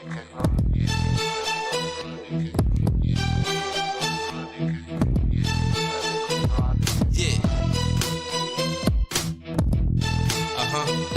Yeah. Uh-huh.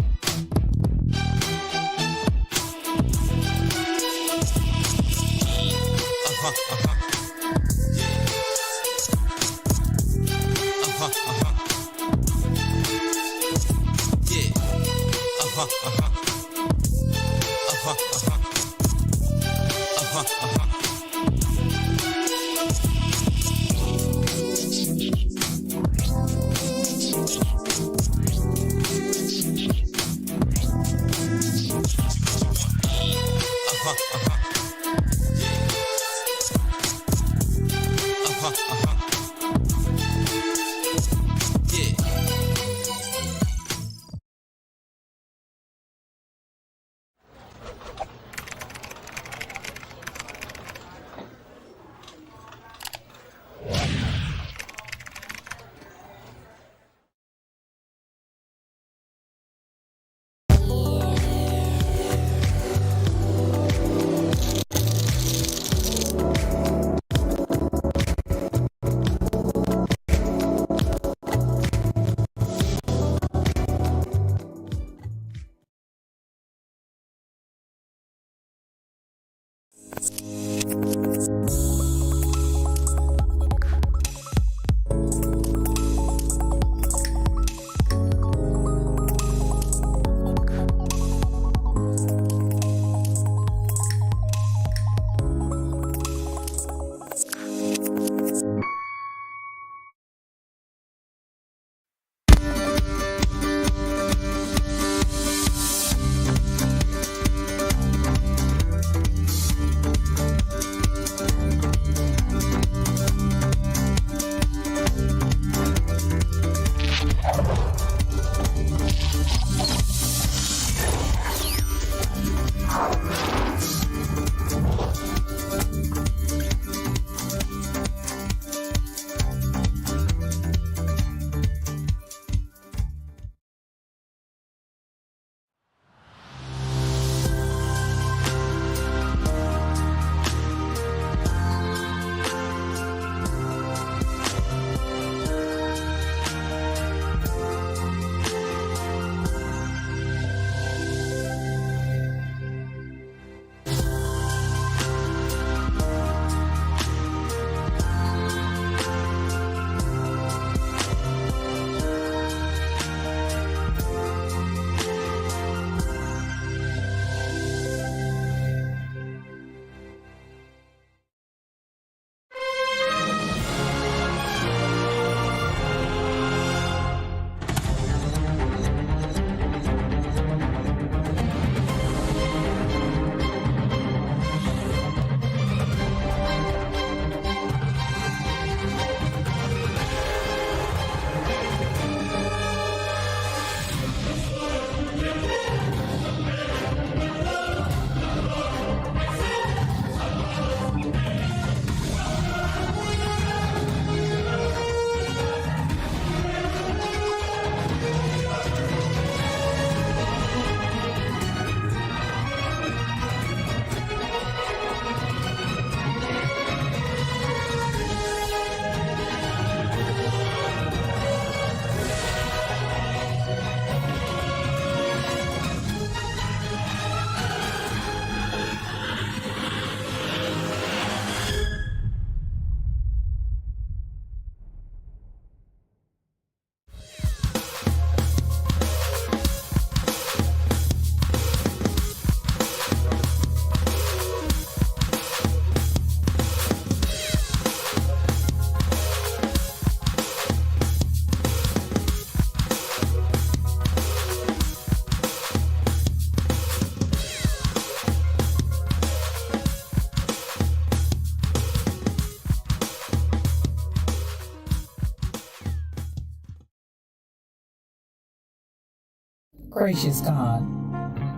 Gracious God,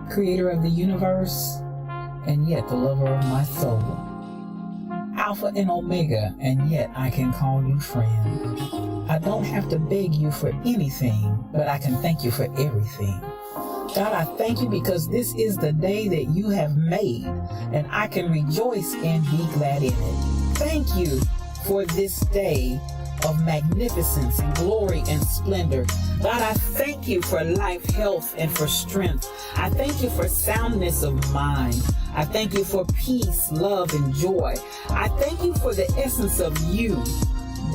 creator of the universe, and yet the lover of my soul. Alpha and Omega, and yet I can call you friend. I don't have to beg you for anything, but I can thank you for everything. God, I thank you because this is the day that you have made, and I can rejoice and be glad in it. Thank you for this day of magnificence and glory and splendor. God, I thank you for life, health, and for strength. I thank you for soundness of mind. I thank you for peace, love, and joy. I thank you for the essence of you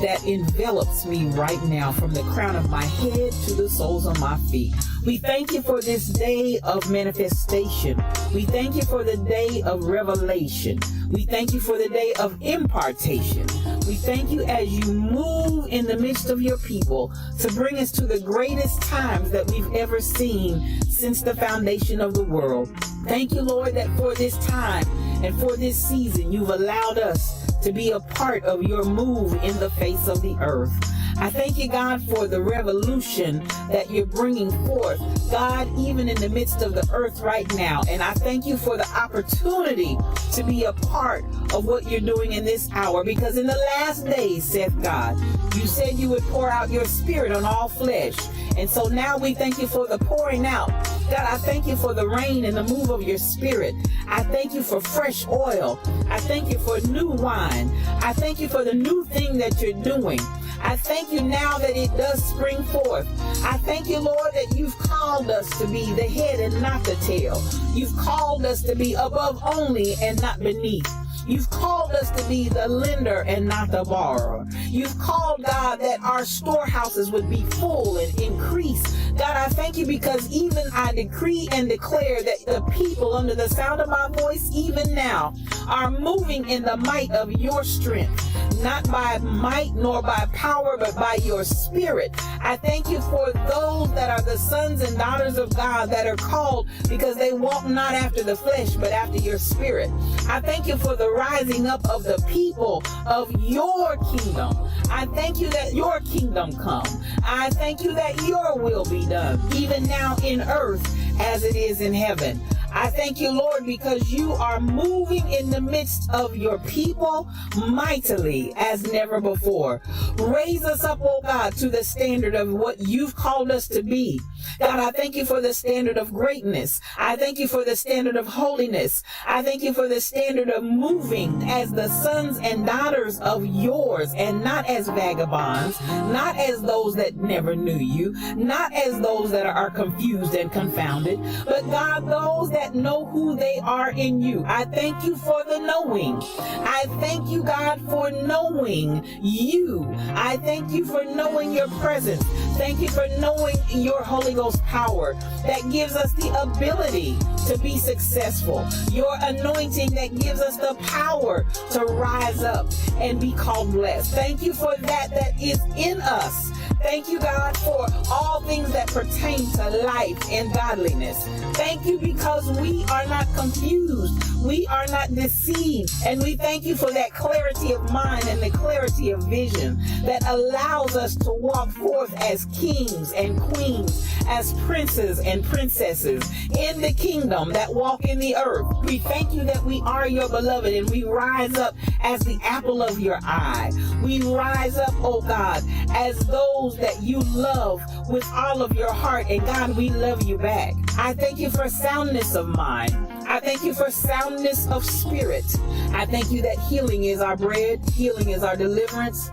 that envelops me right now, from the crown of my head to the soles of my feet. We thank you for this day of manifestation. We thank you for the day of revelation. We thank you for the day of impartation. We thank you as you move in the midst of your people to bring us to the greatest times that we've ever seen since the foundation of the world. Thank you, Lord, that for this time and for this season, you've allowed us to be a part of your move in the face of the earth. I thank you, God, for the revolution that you're bringing forth, God, even in the midst of the earth right now. And I thank you for the opportunity to be a part of what you're doing in this hour, because in the last days, saith God, you said you would pour out your spirit on all flesh. And so now we thank you for the pouring out. God, I thank you for the rain and the move of your spirit. I thank you for fresh oil. I thank you for new wine. I thank you for the new thing that you're doing. I thank you now that it does spring forth. I thank you, Lord, that you've called us to be the head and not the tail. You've called us to be above only and not beneath. You've called us to be the lender and not the borrower. You've called, God, that our storehouses would be full and increase. God, I thank you because even I decree and declare that the people under the sound of my voice, even now, are moving in the might of your strength. Not by might nor by power, but by your spirit. I thank you for those that are the sons and daughters of God that are called because they walk not after the flesh, but after your spirit. I thank you for the rising up of the people of your kingdom. I thank you that your kingdom come. I thank you that your will be done, even now in earth as it is in heaven. I thank you, Lord, because you are moving in the midst of your people mightily as never before. Raise us up, oh God, to the standard of what you've called us to be. God, I thank you for the standard of greatness. I thank you for the standard of holiness. I thank you for the standard of moving as the sons and daughters of yours, and not as vagabonds, not as those that never knew you, not as those that are confused and confounded, but God, those that know who they are in you. I thank you for the knowing. I thank you, God, for knowing you. I thank you for knowing your presence. Thank you for knowing your Holy Ghost power that gives us the ability to be successful. Your anointing that gives us the power to rise up and be called blessed. Thank you for that is in us. Thank you, God, for all things that pertain to life and godliness. Thank you because we are not confused. We are not deceived. And we thank you for that clarity of mind and the clarity of vision that allows us to walk forth as kings and queens, as princes and princesses in the kingdom that walk in the earth. We thank you that we are your beloved, and we rise up as the apple of your eye. We rise up, oh God, as those that you love with all of your heart, and God, we love you back. I thank you for soundness of mind. I thank you for soundness of spirit. I thank you that healing is our bread, healing is our deliverance.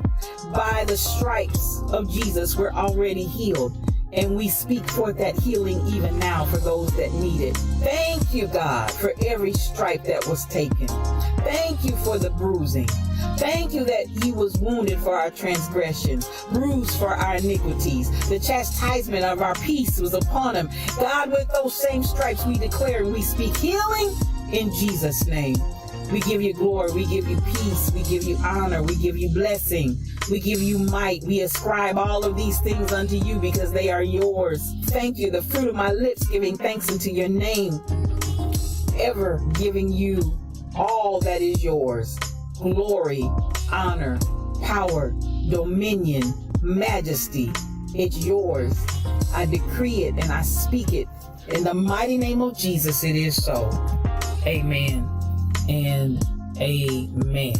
By the stripes of Jesus, we're already healed. And we speak forth that healing even now for those that need it. Thank you, God, for every stripe that was taken. Thank you for the bruising. Thank you that he was wounded for our transgressions, bruised for our iniquities. The chastisement of our peace was upon him. God, with those same stripes we declare and we speak healing in Jesus' name. We give you glory, we give you peace, we give you honor, we give you blessing, we give you might. We ascribe all of these things unto you because they are yours. Thank you, the fruit of my lips giving thanks unto your name, ever giving you all that is yours. Glory, honor, power, dominion, majesty, it's yours. I decree it and I speak it. In the mighty name of Jesus, it is so. Amen and amen.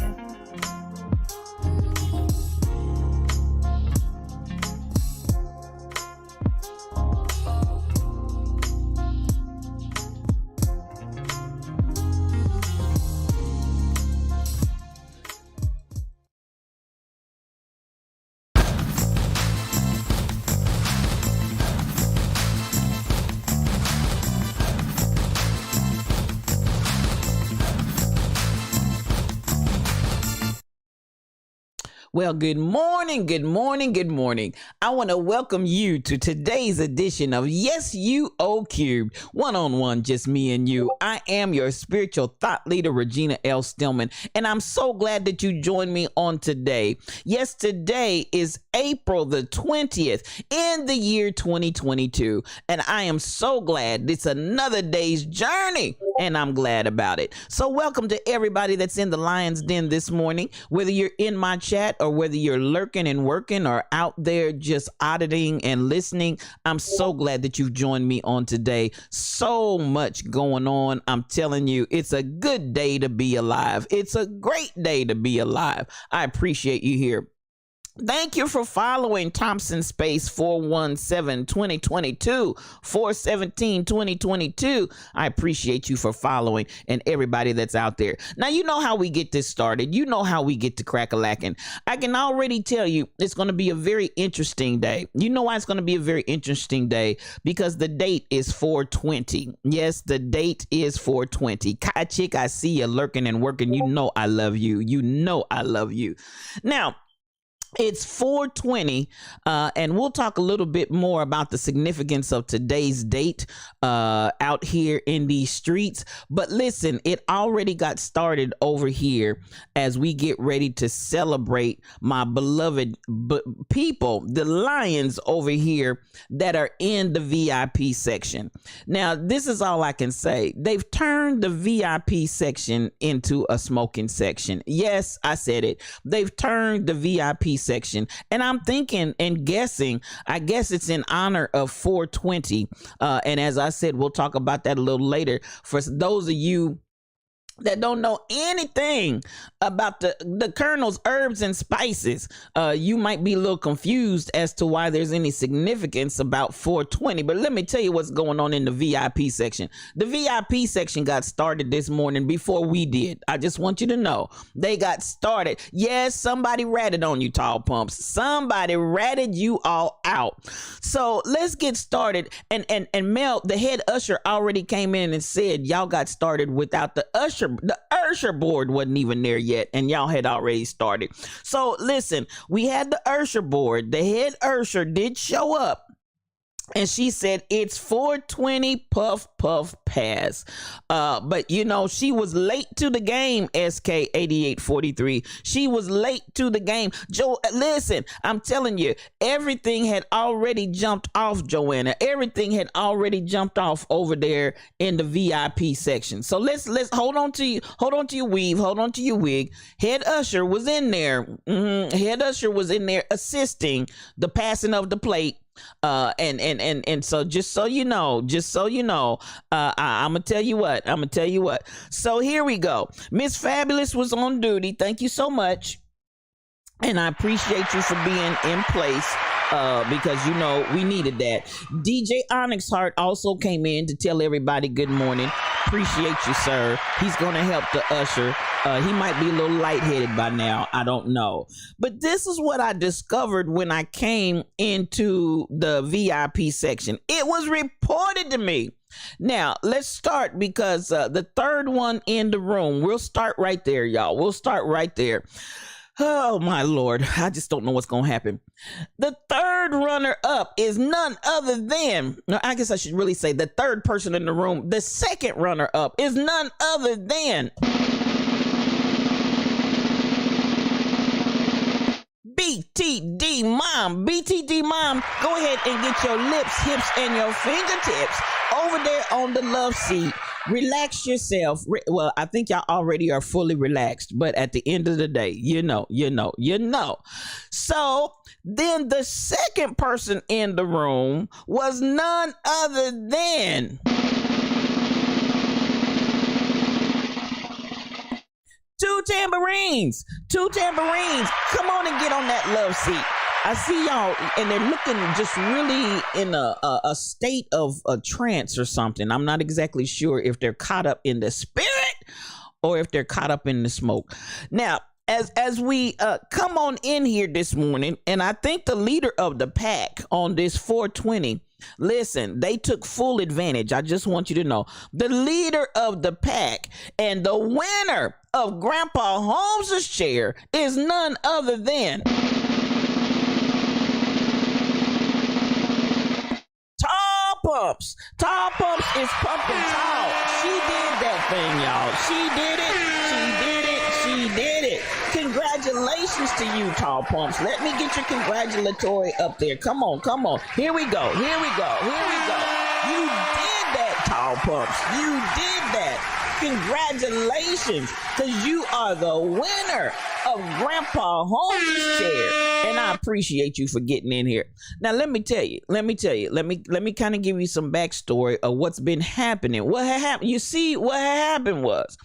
Well, good morning, good morning, good morning. I want to welcome you to today's edition of Yes You O Cubed, one-on-one, just me and you. I am your spiritual thought leader, Regina L. Stillman, and I'm so glad that you joined me on today. Yes, today is April the 20th in the year 2022, and I am so glad it's another day's journey, and I'm glad about it. So welcome to everybody that's in the Lion's Den this morning, whether you're in my chat or whether you're lurking and working or out there just auditing and listening. I'm so glad that you've joined me on today. So much going on. I'm telling you, it's a good day to be alive. It's a great day to be alive. I appreciate you here. Thank you for following Thompson Space 417 2022 417 2022. I appreciate you for following and everybody that's out there. Now, you know how we get this started. You know how we get to crack-a-lacking. I can already tell you it's going to be a very interesting day. You know why it's going to be a very interesting day? Because the date is 420. Yes, the date is 420. Kai Chick, I see you lurking and working. You know I love you. You know I love you. Now, it's 420, and we'll talk a little bit more about the significance of today's date out here in these streets. But listen, it already got started over here as we get ready to celebrate my beloved people, the Lions over here that are in the VIP section. Now, this is all I can say. They've turned the VIP section into a smoking section. Yes, I said it. They've turned the VIP section, and I'm thinking and guessing, I guess it's in honor of 420, and as I said, we'll talk about that a little later. For those of you that don't know anything about the Colonel's herbs and spices, you might be a little confused as to why there's any significance about 420. But let me tell you what's going on in the VIP section. The VIP section got started this morning before we did. I just want you to know they got started. Yes, somebody ratted on you, tall pumps. Somebody ratted you all out. So let's get started. And Mel, the head usher, already came in and said y'all got started without the usher. The usher board wasn't even there yet, and y'all had already started. So listen, we had the usher board. The head usher did show up, and she said it's 420 puff puff pass. But you know, she was late to the game, SK 8843. She was late to the game. Joe, listen, I'm telling you, everything had already jumped off, Joanna. Everything had already jumped off over there in the VIP section. So let's hold on to your weave, hold on to your wig. Head usher was in there. Head usher was in there assisting the passing of the plate. And so just so you know, I'm gonna tell you what. So here we go. Miss Fabulous was on duty. Thank you so much, and I appreciate you for being in place. Because you know we needed that. DJ Onyx Heart also came in to tell everybody good morning. Appreciate you, sir. He's gonna help the usher. He might be a little lightheaded by now. I don't know. But this is what I discovered when I came into the VIP section. It was reported to me. Now, let's start because the third one in the room, we'll start right there, y'all. We'll start right there. Oh, my Lord. I just don't know what's going to happen. The third runner up is none other than, no, I guess I should really say the third person in the room. The second runner up is none other than BTD Mom. BTD Mom, go ahead and get your lips, hips, and your fingertips over there on the love seat. Relax yourself. Well, I think y'all already are fully relaxed, but at the end of the day, you know. So then the second person in the room was none other than Two tambourines. Come on and get on that love seat. I see y'all, and they're looking just really in a state of a trance or something. I'm not exactly sure if they're caught up in the spirit or if they're caught up in the smoke. Now, as we come on in here this morning, and I think the leader of the pack on this 420 Listen, they took full advantage. I just want you to know the leader of the pack and the winner of Grandpa Holmes's chair is none other than Tall Pumps. Tall Pumps is pumping tall. She did that thing, y'all. She did it. She did it. She did it. Congratulations to you, Tall Pumps. Let me get your congratulatory up there. Come on, come on. Here we go. Here we go. Here we go. You did that, Tall Pumps. You did that. Congratulations, because you are the winner of Grandpa Holmes' chair. And I appreciate you for getting in here. Now, let me tell you, let me kind of give you some backstory of what's been happening. What had happened? You see, what had happened was,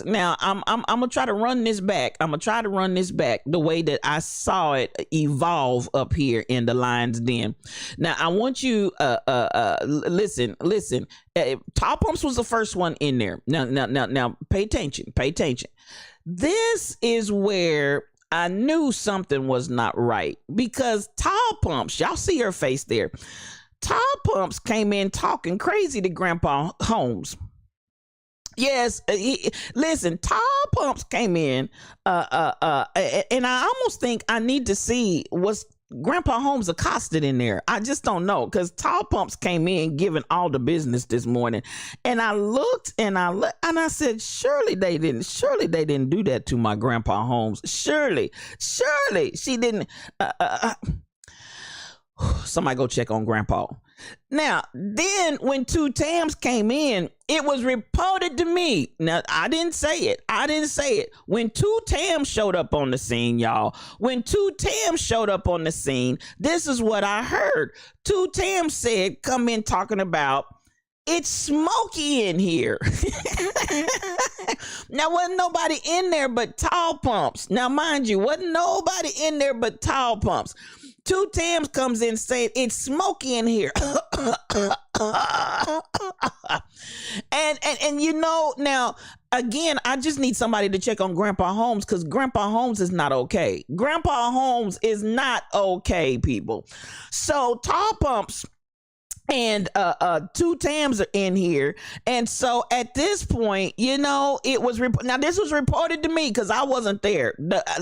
now I'm gonna try to run this back. I'm gonna try to run this back the way that I saw it evolve up here in the Lion's Den. Now, I want you listen. Tall Pumps was the first one in there. Now, pay attention. This is where I knew something was not right, because Tall Pumps, y'all see her face there. Tall Pumps came in talking crazy to Grandpa Holmes. Yes, listen, Tall Pumps came in, and I almost think I need to see what's Grandpa Holmes accosted in there. I just don't know, because Tall Pumps came in giving all the business this morning, and I looked and I said, surely they didn't do that to my Grandpa Holmes. Surely she didn't. Somebody go check on Grandpa. Now, then when Two Tams came in, it was reported to me. Now, I didn't say it. When Two Tams showed up on the scene, y'all, this is what I heard. Two Tams said, come in talking about, it's smoky in here. Now, wasn't nobody in there but Tall Pumps. Now, mind you, wasn't nobody in there but Tall Pumps. Two Tams comes in saying it's smoky in here. and you know, now again, I just need somebody to check on Grandpa Holmes, because Grandpa Holmes is not okay. Grandpa Holmes is not okay, people. So Tall Pumps and Two Tams are in here, and so at this point, you know, it was now this was reported to me because I wasn't there.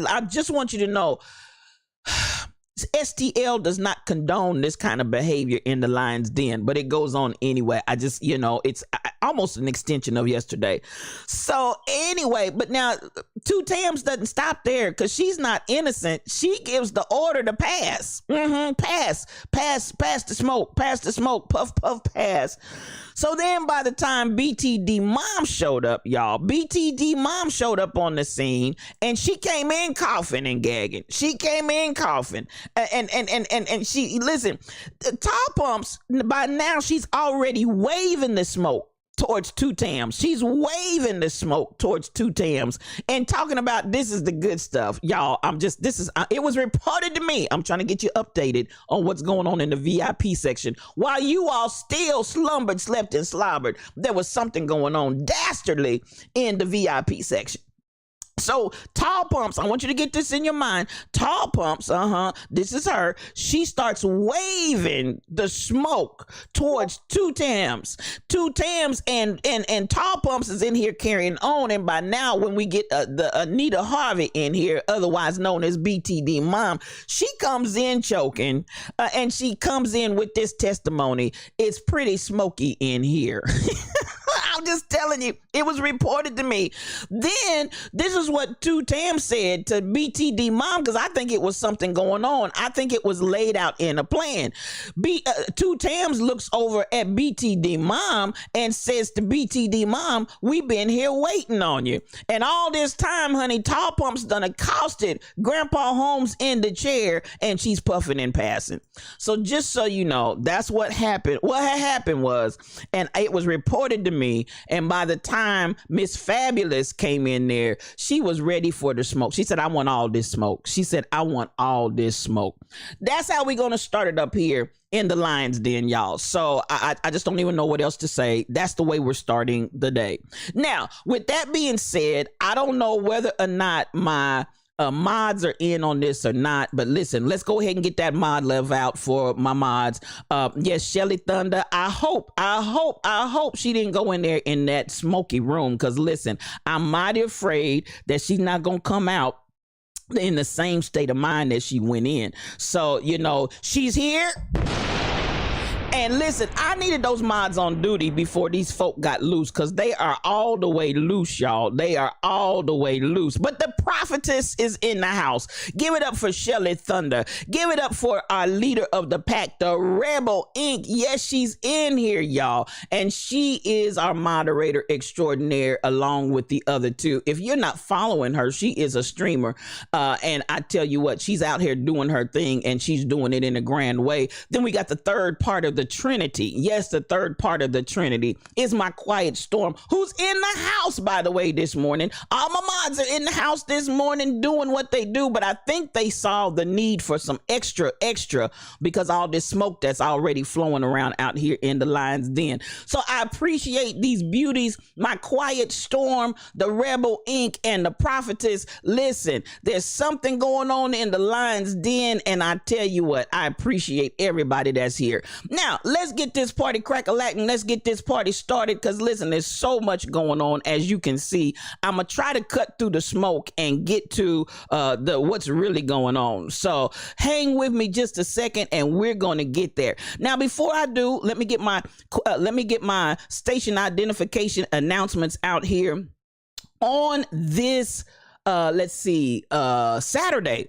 I just want you to know, STL does not condone this kind of behavior in the Lion's Den, but it goes on anyway. I just, you know, it's almost an extension of yesterday. So anyway, but now Two Tams doesn't stop there, because she's not innocent. She gives the order to pass. Pass the smoke, puff, pass. So then by the time BTD Mom showed up, y'all, BTD Mom showed up on the scene, and she came in coughing and gagging. And she, listen, Tall Pumps, by now she's already waving the smoke towards Two Tams. She's waving the smoke towards Two Tams and talking about, this is the good stuff. Y'all, it was reported to me. I'm trying to get you updated on what's going on in the VIP section. While you all still slumbered, slept, and slobbered, there was something going on dastardly in the VIP section. So Tall Pumps, I want you to get this in your mind. Tall Pumps, this is her. She starts waving the smoke towards Two Tams. And Tall Pumps is in here carrying on. And by now, when we get the Anita Harvey in here, otherwise known as BTD Mom, she comes in choking, and she comes in with this testimony. It's pretty smoky in here. I'm just telling you, it was reported to me. Then this is what Two Tams said to BTD Mom, because I think it was something going on. I think it was laid out in a plan. Two Tams looks over at BTD Mom and says to BTD Mom, we've been here waiting on you. And all this time, honey, Tall Pumps done accosted Grandpa Holmes in the chair, and she's puffing and passing. So just so you know, that's what happened. What had happened was, and it was reported to me, and by the time Miss Fabulous came in there, she was ready for the smoke. She said, I want all this smoke. That's how we're going to start it up here in the Lion's Den, y'all. So I just don't even know what else to say. That's the way we're starting the day. Now, with that being said, I don't know whether or not my mods are in on this or not, but listen, let's go ahead and get that mod love out for my mods. Yes, Shelly Thunder, I hope she didn't go in there in that smoky room, because listen, I'm mighty afraid that she's not gonna come out in the same state of mind that she went in. So, she's here. And listen, I needed those mods on duty before these folk got loose, because they are all the way loose, y'all. They are all the way loose. But the prophetess is in the house. Give it up for Shelly Thunder. Give it up for our leader of the pack, the Rebel Inc. Yes, she's in here, y'all. And she is our moderator extraordinaire along with the other two. If you're not following her, she is a streamer. And I tell you what, she's out here doing her thing, and she's doing it in a grand way. Then we got the third part of the Trinity. Yes, the third part of the Trinity is my quiet storm, who's in the house, by the way, this morning. All my mods are in the house this morning doing what they do, but I think they saw the need for some extra because all this smoke that's already flowing around out here in the Lion's Den. So I appreciate these beauties, my quiet storm, the Rebel Inc. and the prophetess. Listen, there's something going on in the Lion's Den, and I tell you what, I appreciate everybody that's here. Now, let's get this party crack-a-lacking. Let's get this party started, because listen, there's so much going on. As you can see, I'm gonna try to cut through the smoke and get to what's really going on. So hang with me just a second, and we're gonna get there. Now, before I do, let me get my station identification announcements out here. On this Saturday,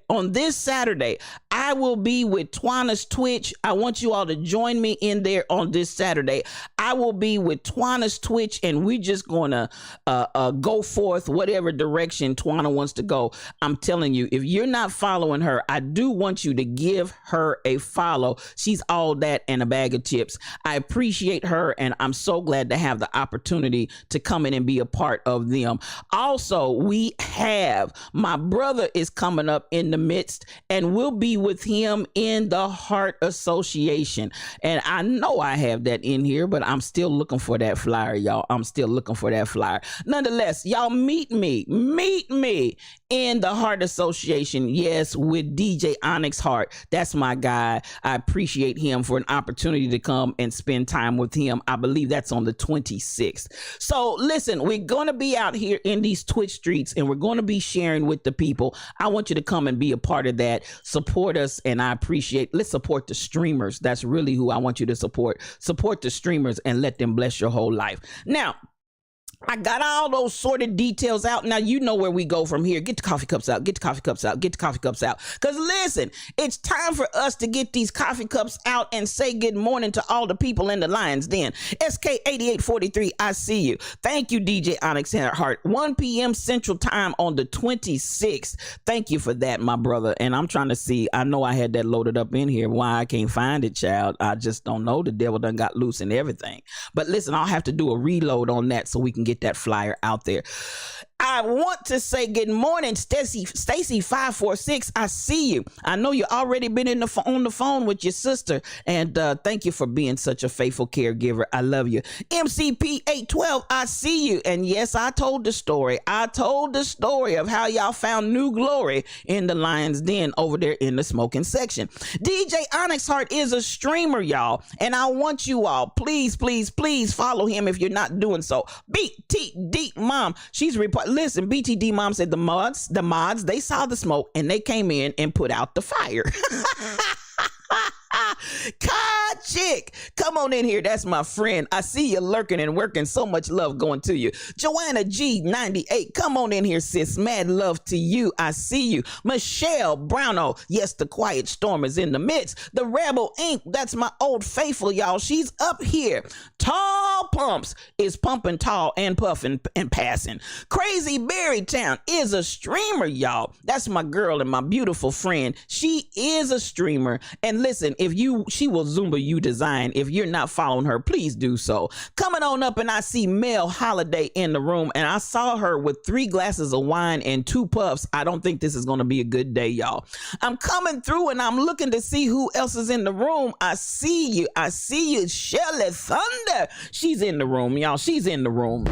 on this Saturday, I will be with Twana's Twitch. I want you all to join me in there on this Saturday. I will be with Twana's Twitch, and we're just going to go forth whatever direction Twana wants to go. I'm telling you, if you're not following her, I do want you to give her a follow. She's all that and a bag of chips. I appreciate her, and I'm so glad to have the opportunity to come in and be a part of them. Also, we have my brother is coming up in the midst, and we'll be with him in the Heart Association. And I know I have that in here, but I'm still looking for that flyer, y'all. I'm still looking for that flyer. Nonetheless, y'all meet me in the Heart Association. Yes, with DJ Onyx Hart. That's my guy. I appreciate him for an opportunity to come and spend time with him. I believe that's on the 26th. So listen, we're going to be out here in these Twitch streets, and we're going to be sharing with the people. I want you to come and be a part of that. Support us, and I appreciate. Let's support the streamers. That's really who I want you to support. Support the streamers and let them bless your whole life. Now, I got all those sorted details out. Now you know where we go from here. Get the coffee cups out. Get the coffee cups out. Get the coffee cups out. Because listen, it's time for us to get these coffee cups out and say good morning to all the people in the Lion's Den. SK8843, I see you. Thank you, DJ Onyx Hart. 1 p.m. Central Time on the 26th. Thank you for that, my brother. And I'm trying to see. I know I had that loaded up in here. Why I can't find it, child, I just don't know. The devil done got loose and everything. But listen, I'll have to do a reload on that so we can get that flyer out there. I want to say good morning, Stacy 546. I see you. I know you already been on the phone with your sister, and thank you for being such a faithful caregiver. I love you. MCP 812. I see you. And yes, I told the story. I told the story of how y'all found new glory in the Lion's Den over there in the smoking section. DJ Onyx Hart is a streamer, y'all, and I want you all, please follow him if you're not doing so. BTD Mom, she's reporting. Listen, BTD Mom said the mods, they saw the smoke and they came in and put out the fire. Chick, come on in here. That's my friend. I see you lurking and working. So much love going to you. Joanna G98, come on in here, sis. Mad love to you. I see you. Michelle Browno, yes, the quiet storm is in the midst. The Rebel Inc., that's my old faithful, y'all. She's up here. Tall Pumps is pumping tall and puffing and passing. Crazy Berrytown is a streamer, y'all. That's my girl and my beautiful friend. She is a streamer. And listen, she will Zumba you design. If you're not following her, please do so. Coming on up, and I see Mel Holiday in the room, and I saw her with 3 glasses of wine and 2 puffs. I don't think this is going to be a good day, y'all. I'm coming through, and I'm looking to see who else is in the room. I see you. I see you. Shelly Thunder. She's in the room, y'all. She's in the room.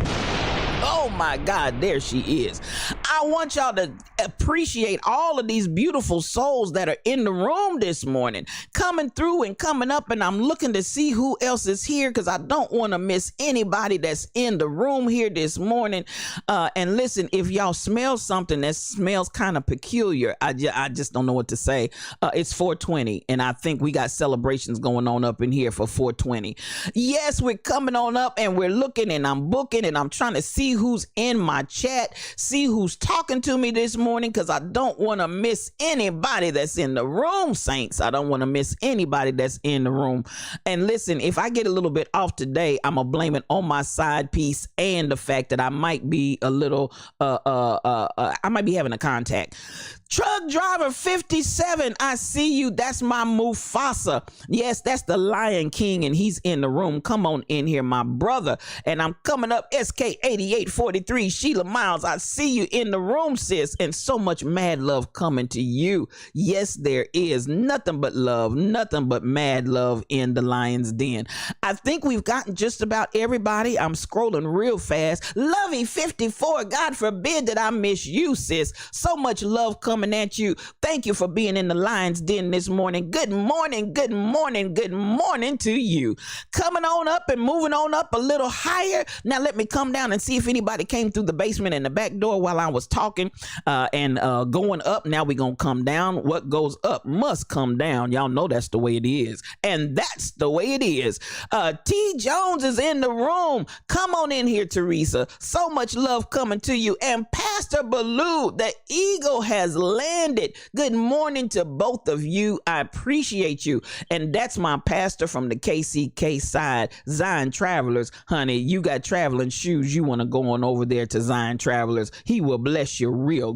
Oh my God, there she is. I want y'all to appreciate all of these beautiful souls that are in the room this morning, coming through and coming up. And I'm looking to see who else is here because I don't want to miss anybody that's in the room here this morning. And listen, if y'all smell something that smells kind of peculiar, I just don't know what to say. It's 420, and I think we got celebrations going on up in here for 420. Yes, we're coming on up and we're looking and I'm booking and I'm trying to see who's in my chat, see who's talking to me this morning because I don't want to miss anybody that's in the room, saints. I don't want to miss anybody that's in the room. And listen, if I get a little bit off today, I'm gonna blame it on my side piece and the fact that I might be a little I might be having a contact. Truck driver 57, I see you. That's my Mufasa. Yes, that's the Lion King, and he's in the room. Come on in here, my brother. And I'm coming up, SK8843, Sheila Miles. I see you in the room, sis, and so much mad love coming to you. Yes, there is nothing but love, nothing but mad love in the Lion's Den. I think we've gotten just about everybody. I'm scrolling real fast. Lovey 54, God forbid that I miss you, sis. So much love coming at you. Thank you for being in the Lion's Den this morning. Good morning, good morning, good morning to you. Coming on up and moving on up a little higher. Now let me come down and see if anybody came through the basement and the back door while I was talking and going up. Now we're going to come down. What goes up must come down. Y'all know that's the way it is. And that's the way it is. T. Jones is in the room. Come on in here, Teresa. So much love coming to you. And Pastor Baloo, the eagle has landed. Good morning to both of you. I appreciate you. And that's my pastor from the KCK side, Zion Travelers. Honey, you got traveling shoes. You want to go on over there to Zion Travelers. He will bless you real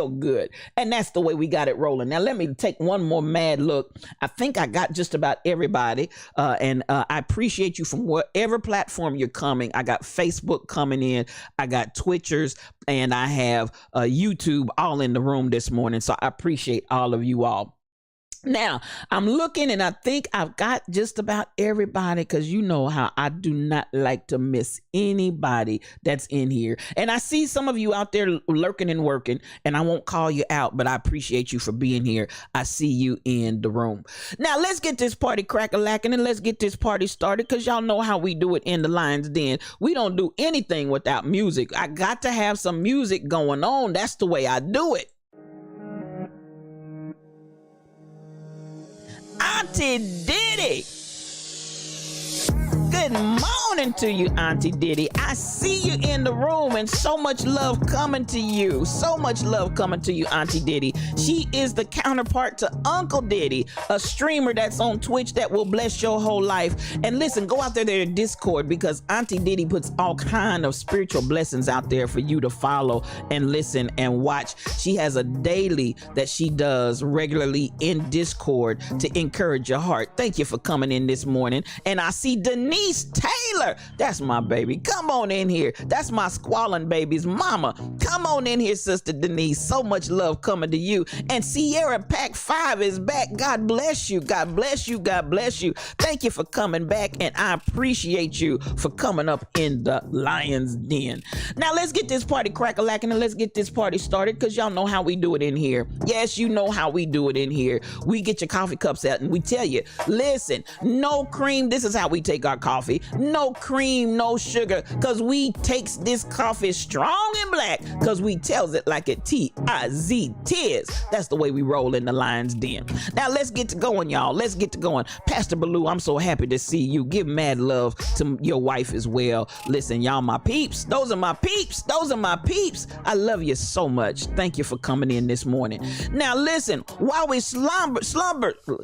good. And that's the way we got it rolling. Now, let me take one more mad look. I think I got just about everybody. And I appreciate you from whatever platform you're coming. I got Facebook coming in. I got Twitchers, and I have YouTube all in the room this morning. So I appreciate all of you all. Now, I'm looking and I think I've got just about everybody because you know how I do not like to miss anybody that's in here. And I see some of you out there lurking and working, and I won't call you out, but I appreciate you for being here. I see you in the room. Now, let's get this party crack-a-lacking and let's get this party started because y'all know how we do it in the Lion's Den. We don't do anything without music. I got to have some music going on. That's the way I do it. Auntie Diddy. Good morning to you, Auntie Diddy. I see you in the room and so much love coming to you. So much love coming to you, Auntie Diddy. She is the counterpart to Uncle Diddy, a streamer that's on Twitch that will bless your whole life. And listen, go out there to Discord because Auntie Diddy puts all kind of spiritual blessings out there for you to follow and listen and watch. She has a daily that she does regularly in Discord to encourage your heart. Thank you for coming in this morning. And I see Denise Taylor, that's my baby. Come on in here. That's my squalling baby's mama. Come on in here, Sister Denise. So much love coming to you. And Sierra Pack 5 is back. God bless you. God bless you. God bless you. Thank you for coming back, and I appreciate you for coming up in the Lion's Den. Now let's get this party crack-a-lacking and let's get this party started because y'all know how we do it in here. Yes, you know how we do it in here. We get your coffee cups out and we tell you, listen, no cream. This is how we take our coffee. No cream, no sugar, because we takes this coffee strong and black because we tells it like it T-I-Z, tis. That's the way we roll in the Lion's Den. Now let's get to going, y'all. Let's get to going. Pastor Baloo, I'm so happy to see you. Give mad love to your wife as well. Listen, y'all, my peeps. Those are my peeps. Those are my peeps. I love you so much. Thank you for coming in this morning. Now listen, while we slumbered,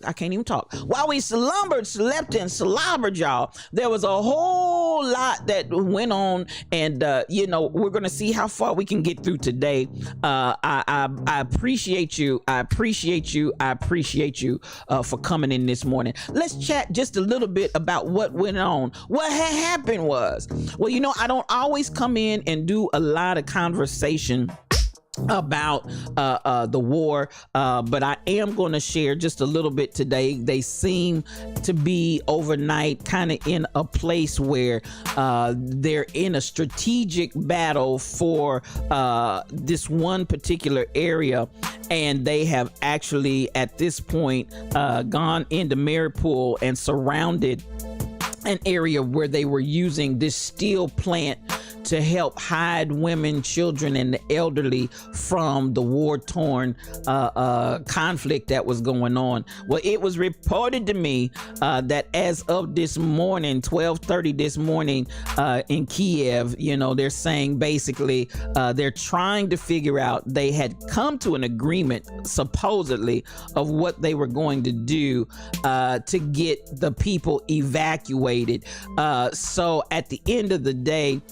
I can't even talk. While we slumbered, slept, and slobbered, y'all, there was a whole lot that went on, and we're gonna see how far we can get through today. I appreciate you. I appreciate you. I appreciate you for coming in this morning. Let's chat just a little bit about what went on. What had happened was, well, I don't always come in and do a lot of conversation about the war, but I am going to share just a little bit today. They seem to be overnight kind of in a place where they're in a strategic battle for this one particular area, and they have actually at this point gone into Mariupol and surrounded an area where they were using this steel plant to help hide women, children, and the elderly from the war-torn conflict that was going on. Well, it was reported to me that as of this morning, 12:30 this morning in Kiev, they're saying basically they're trying to figure out, they had come to an agreement supposedly of what they were going to do to get the people evacuated. So at the end of the day,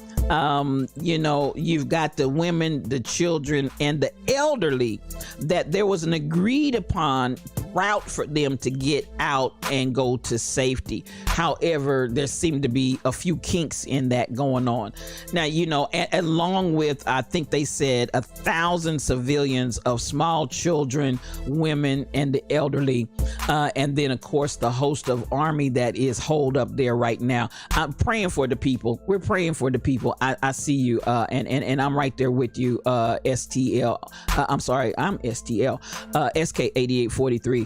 you've got the women, the children, and the elderly, that there was an agreed upon route for them to get out and go to safety. However, there seemed to be a few kinks in that going on. Now, along with, I think they said 1,000 civilians of small children, women, and the elderly. And then, of course, the host of army that is holed up there right now. I'm praying for the people. We're praying for the people. I see you, and I'm right there with you, STL. I'm sorry, I'm STL, SK8843.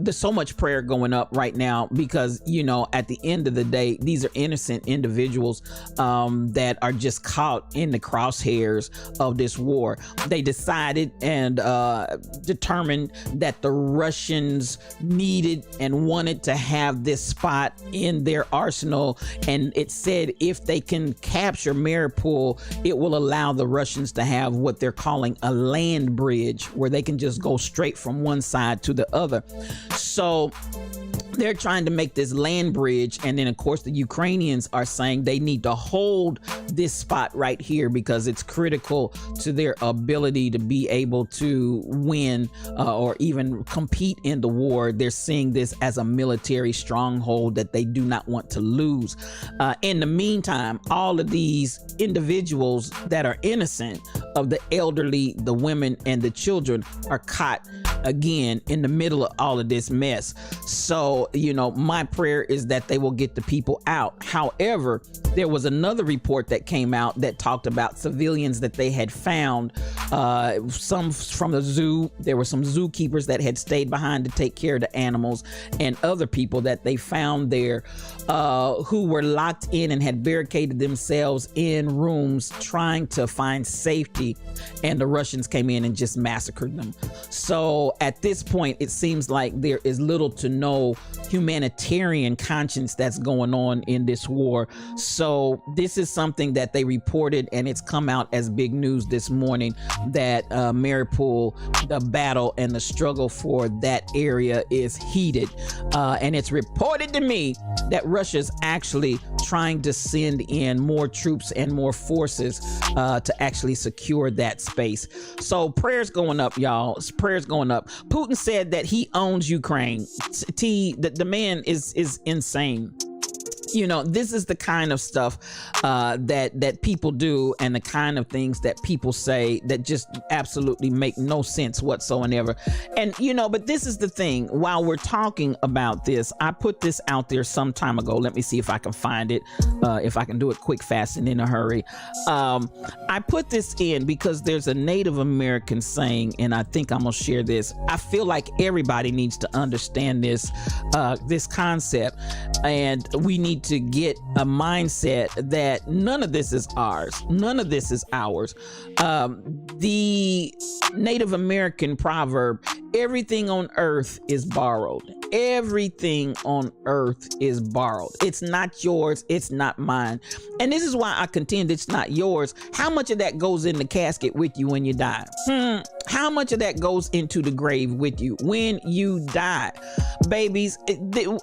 There's so much prayer going up right now because, at the end of the day, these are innocent individuals that are just caught in the crosshairs of this war. They decided and determined that the Russians needed and wanted to have this spot in their arsenal, and it said if they can capture Mariupol, it will allow the Russians to have what they're calling a land bridge, where they can just go straight from one side to the other. So they're trying to make this land bridge, and then of course the Ukrainians are saying they need to hold this spot right here because it's critical to their ability to be able to win or even compete in the war. They're seeing this as a military stronghold that they do not want to lose. In the meantime, all of these individuals that are innocent, of the elderly, the women, and the children, are caught again in the middle of all of this mess. So, my prayer is that they will get the people out. However, there was another report that came out that talked about civilians that they had found, some from the zoo. There were some zookeepers that had stayed behind to take care of the animals, and other people that they found there who were locked in and had barricaded themselves in rooms trying to find safety, and the Russians came in and just massacred them. So at this point, it seems like there is little to no humanitarian conscience that's going on in this war. So this is something that they reported, and it's come out as big news this morning, that Mariupol, the battle and the struggle for that area is heated. And it's reported to me that Russia's actually trying to send in more troops and more forces to actually secure that space. So prayers going up, y'all. Prayers going up. Putin said that he owns Ukraine. The man is insane. This is the kind of stuff that people do, and the kind of things that people say that just absolutely make no sense whatsoever. And but this is the thing. While we're talking about this, I put this out there some time ago. Let me see if I can find it, if I can do it quick, fast, and in a hurry. I put this in because there's a Native American saying, and I think I'm gonna share this. I feel like everybody needs to understand this concept, and we need to get a mindset that none of this is ours. None of this is ours. The Native American proverb, everything on earth is borrowed. Everything on earth is borrowed. It's not yours. It's not mine. And this is why I contend it's not yours. How much of that goes in the casket with you when you die? How much of that goes into the grave with you when you die? Babies,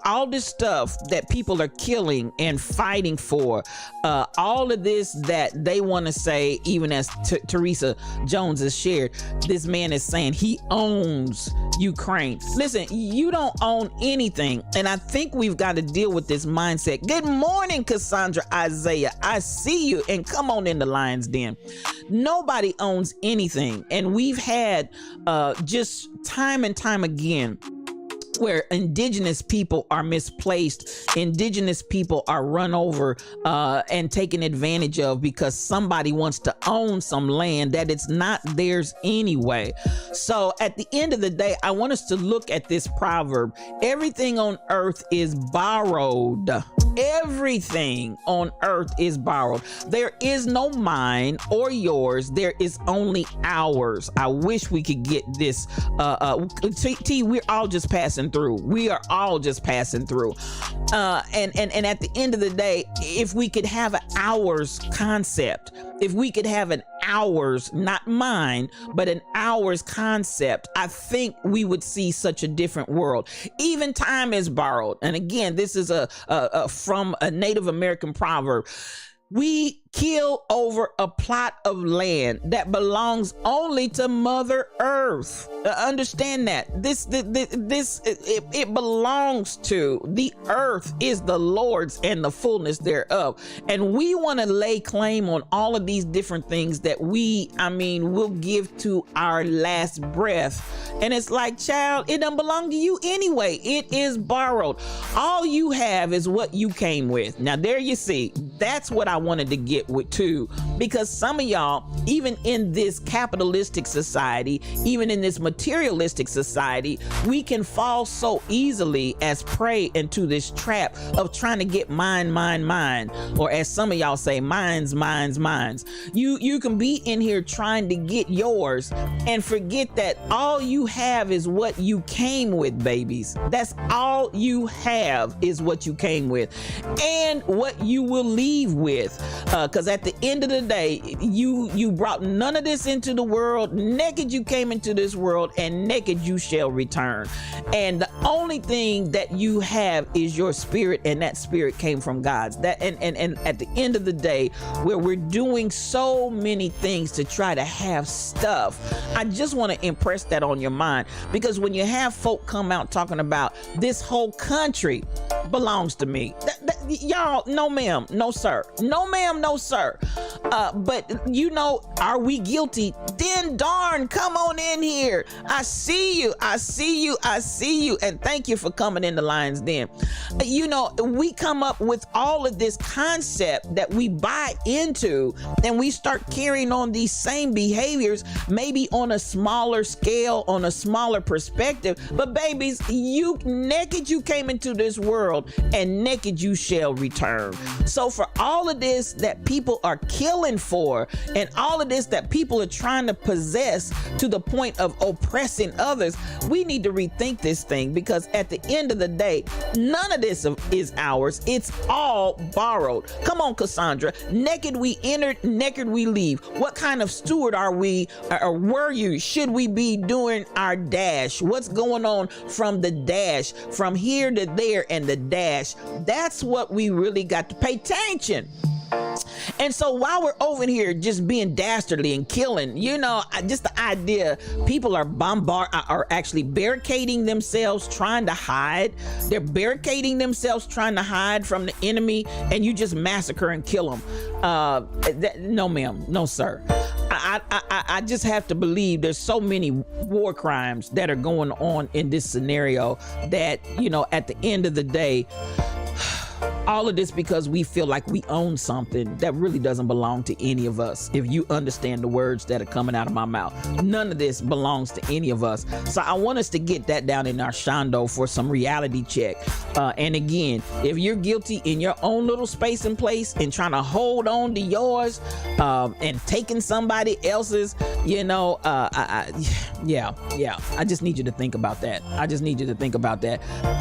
all this stuff that people are killing and fighting for, all of this that they want to say, even as Teresa Jones has shared, this man is saying he owns Ukraine. Listen, you don't own own anything. And I think we've got to deal with this mindset. Good morning, Cassandra Isaiah. I see you, and come on in the Lion's Den. Nobody owns anything. And we've had just time and time again where indigenous people are misplaced, indigenous people are run over and taken advantage of because somebody wants to own some land that it's not theirs anyway. So at the end of the day, I want us to look at this proverb. Everything on earth is borrowed. Everything on earth is borrowed. There is no mine or yours. There is only ours. I wish we could get this. T, we're all just passing through. We are all just passing through. And at the end of the day, if we could have an ours concept, if we could have an ours, not mine, but an ours concept, I think we would see such a different world. Even time is borrowed. And again, this is from a Native American proverb. We kill over a plot of land that belongs only to Mother Earth. Understand that it belongs to the earth, is the Lord's and the fullness thereof. And we want to lay claim on all of these different things that we'll give to our last breath. And it's like, child, it doesn't belong to you anyway. It is borrowed. All you have is what you came with. Now there you see, that's what I wanted to get with too, because some of y'all, even in this capitalistic society, even in this materialistic society, we can fall so easily as prey into this trap of trying to get mine, or as some of y'all say, mines. You can be in here trying to get yours and forget that all you have is what you came with, babies. That's all you have is what you came with and what you will leave with, because at the end of the day, you brought none of this into the world. Naked you came into this world, and naked you shall return. And the only thing that you have is your spirit, and that spirit came from God's. That and at the end of the day, where we're doing so many things to try to have stuff, I just want to impress that on your mind, because when you have folk come out talking about this whole country belongs to me, y'all, no ma'am, no sir, no ma'am, no sir. But are we guilty? Then darn, come on in here. I see you, and thank you for coming in the Lion's Den. We come up with all of this concept that we buy into, and we start carrying on these same behaviors, maybe on a smaller scale, on a smaller perspective. But babies, naked you came into this world, and naked you shall return. So for all of this that people are killing for, and all of this that people are trying to possess to the point of oppressing others, we need to rethink this thing, because at the end of the day, none of this is ours. It's all borrowed. Come on, Cassandra. Naked we entered, naked we leave. What kind of steward are we, or were you? Should we be doing our dash? What's going on from the dash, from here to there, and the dash? That's what we really got to pay attention. And so while we're over here just being dastardly and killing, just the idea, people are actually barricading themselves, trying to hide. They're barricading themselves, trying to hide from the enemy, and you just massacre and kill them. No ma'am, no sir. I just have to believe there's so many war crimes that are going on in this scenario that, at the end of the day, all of this because we feel like we own something that really doesn't belong to any of us. If you understand the words that are coming out of my mouth, none of this belongs to any of us. So I want us to get that down in our shondo for some reality check. And again, if you're guilty in your own little space and place and trying to hold on to yours, and taking somebody else's, I just need you to think about that.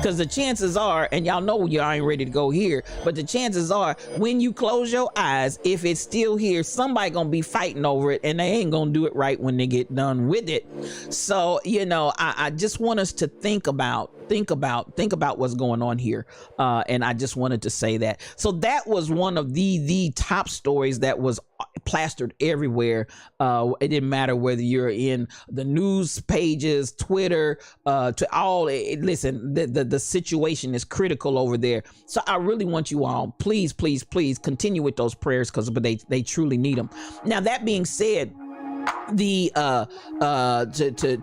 Because the chances are, and y'all know y'all ain't ready to go here, but the chances are when you close your eyes, if it's still here, somebody gonna be fighting over it, and they ain't gonna do it right when they get done with it. So I just want us to think about think about what's going on here. And I just wanted to say that. So that was one of the top stories that was plastered everywhere. It didn't matter whether you're in the news pages, Twitter, to all. Listen, the situation is critical over there. So I really want you all, please continue with those prayers, because they truly need them. Now, that being said, the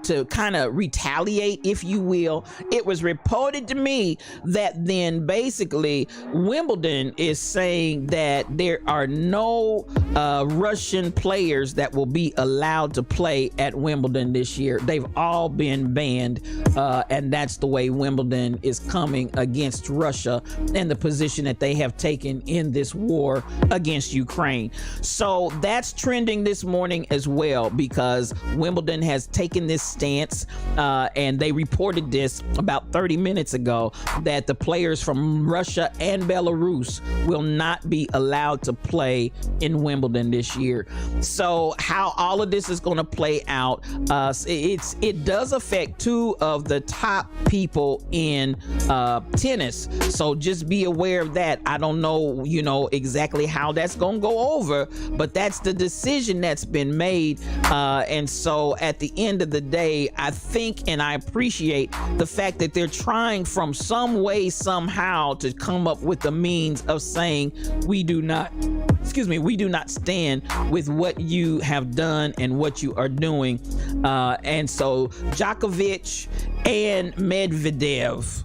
to kind of retaliate, if you will, it was reported to me that then basically Wimbledon is saying that there are no Russian players that will be allowed to play at Wimbledon this year. They've all been banned, and that's the way Wimbledon is coming against Russia and the position that they have taken in this war against Ukraine. So that's trending this morning as well, because Wimbledon has taken this stance, and they reported this about 30 minutes ago, that the players from Russia and Belarus will not be allowed to play in Wimbledon this year. So how all of this is going to play out, it does affect two of the top people in tennis. So just be aware of that. I don't know, exactly how that's going to go over, but that's the decision that's been made. And so at the end of the day, I think and I appreciate the fact that they're trying from some way, somehow, to come up with the means of saying we do not stand with what you have done and what you are doing. And so Djokovic and Medvedev,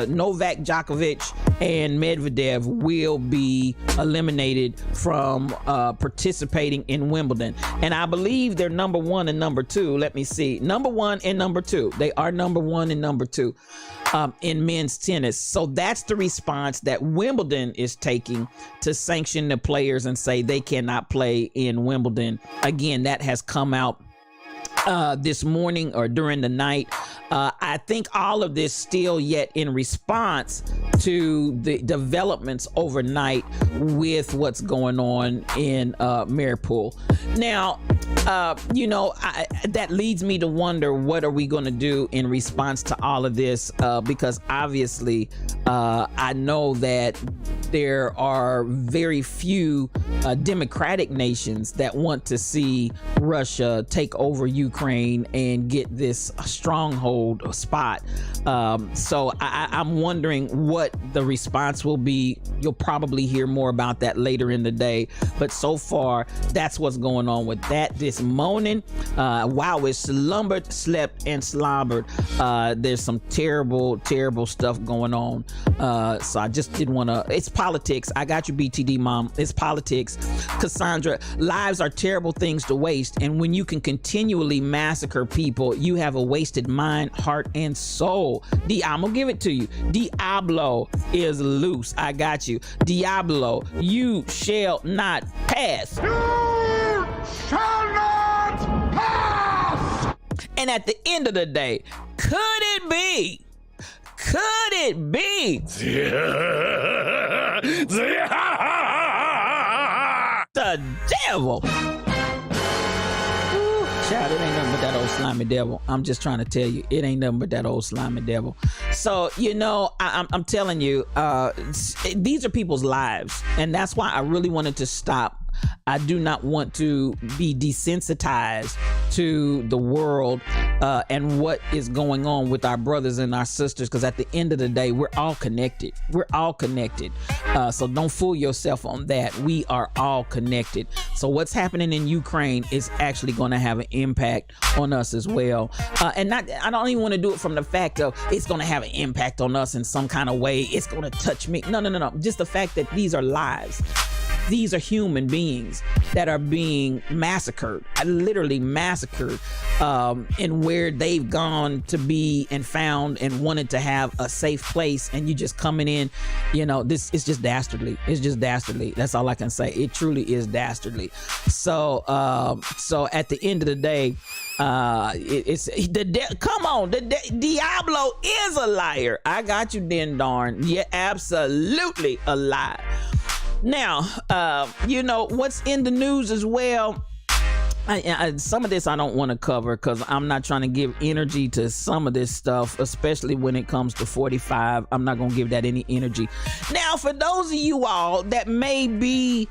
Novak Djokovic and Medvedev will be eliminated from participating in Wimbledon. And I believe they're number one and number two. Let me see. Number one and number two. They are number one and number two in men's tennis. So that's the response that Wimbledon is taking to sanction the players and say they cannot play in Wimbledon. Again, that has come out this morning or during the night. I think all of this still yet in response to the developments overnight with what's going on in Mariupol. Now, that leads me to wonder, what are we going to do in response to all of this? Because obviously, I know that there are very few democratic nations that want to see Russia take over Ukraine and get this stronghold spot. So I'm wondering what the response will be. You'll probably hear more about that later in the day. But so far, that's what's going on with that this morning. Wow, it's slumbered, slept, and slobbered. There's some terrible stuff going on. So I just didn't want to. It's politics. I got you, BTD mom. It's politics. Cassandra, lives are terrible things to waste. And when you can continually massacre people, you have a wasted mind, heart, and soul. I'm gonna give it to you. Diablo is loose. I got you. Diablo, you shall not pass. You shall not pass! And at the end of the day, could it be the devil? Child, it ain't nothing but that old slimy devil. I'm just trying to tell you, it ain't nothing but that old slimy devil. So, I'm telling you, these are people's lives. And that's why I really wanted to stop. I do not want to be desensitized to the world and what is going on with our brothers and our sisters, because at the end of the day, we're all connected. So don't fool yourself on that. We are all connected. So what's happening in Ukraine is actually going to have an impact on us as well. I don't even want to do it from the fact of it's going to have an impact on us in some kind of way. It's going to touch me. No. Just the fact that these are lives. These are human beings that are being massacred, literally massacred, in where they've gone to be and found and wanted to have a safe place. And you just coming in, this is just dastardly. It's just dastardly. That's all I can say. It truly is dastardly. So at the end of the day, Diablo is a liar. I got you, then darn. Yeah, absolutely a lie. Now, what's in the news as well Some of this I don't want to cover because I'm not trying to give energy to some of this stuff, especially when it comes to 45. I'm not going to give that any energy. Now, for those of you all that may be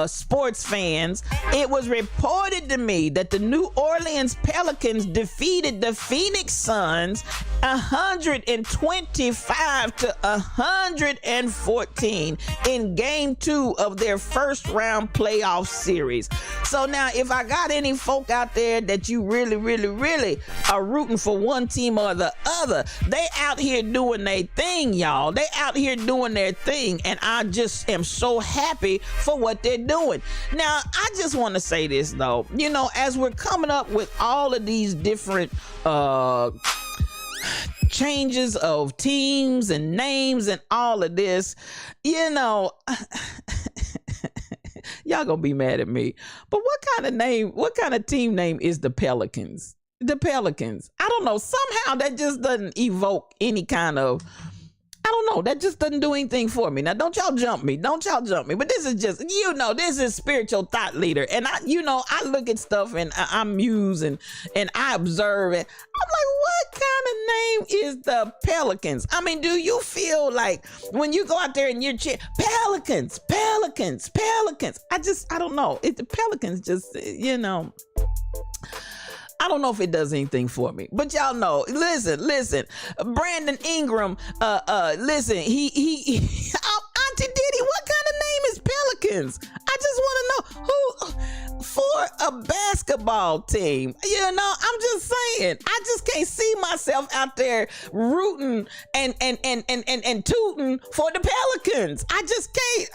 sports fans, it was reported to me that the New Orleans Pelicans defeated the Phoenix Suns 125 to 114 in game 2 of their first round playoff series. So now, if I got any folk out there that you really are rooting for one team or the other, they out here doing their thing, y'all. They out here doing their thing, and I just am so happy for what they're doing. Now, I just want to say this, though. You know, as we're coming up with all of these different changes of teams and names and all of this, you know, y'all gonna be mad at me, but what kind of team name is the Pelicans? The Pelicans. I don't know. Somehow that just doesn't evoke any kind of, I don't know. That just doesn't do anything for me. Now, don't y'all jump me. But this is just, you know, this is spiritual thought leader. And I look at stuff and I muse and I observe it. I'm like, what kind of name is the Pelicans? I mean, do you feel like when you go out there and you're cheering, Pelicans? I don't know. The Pelicans just, you know, I don't know if it does anything for me, but y'all know. Listen. Brandon Ingram. Listen. He Auntie Diddy. What kind of name is Pelicans? I just want to know who for a basketball team. You know, I'm just saying. I just can't see myself out there rooting and tooting for the Pelicans. I just can't.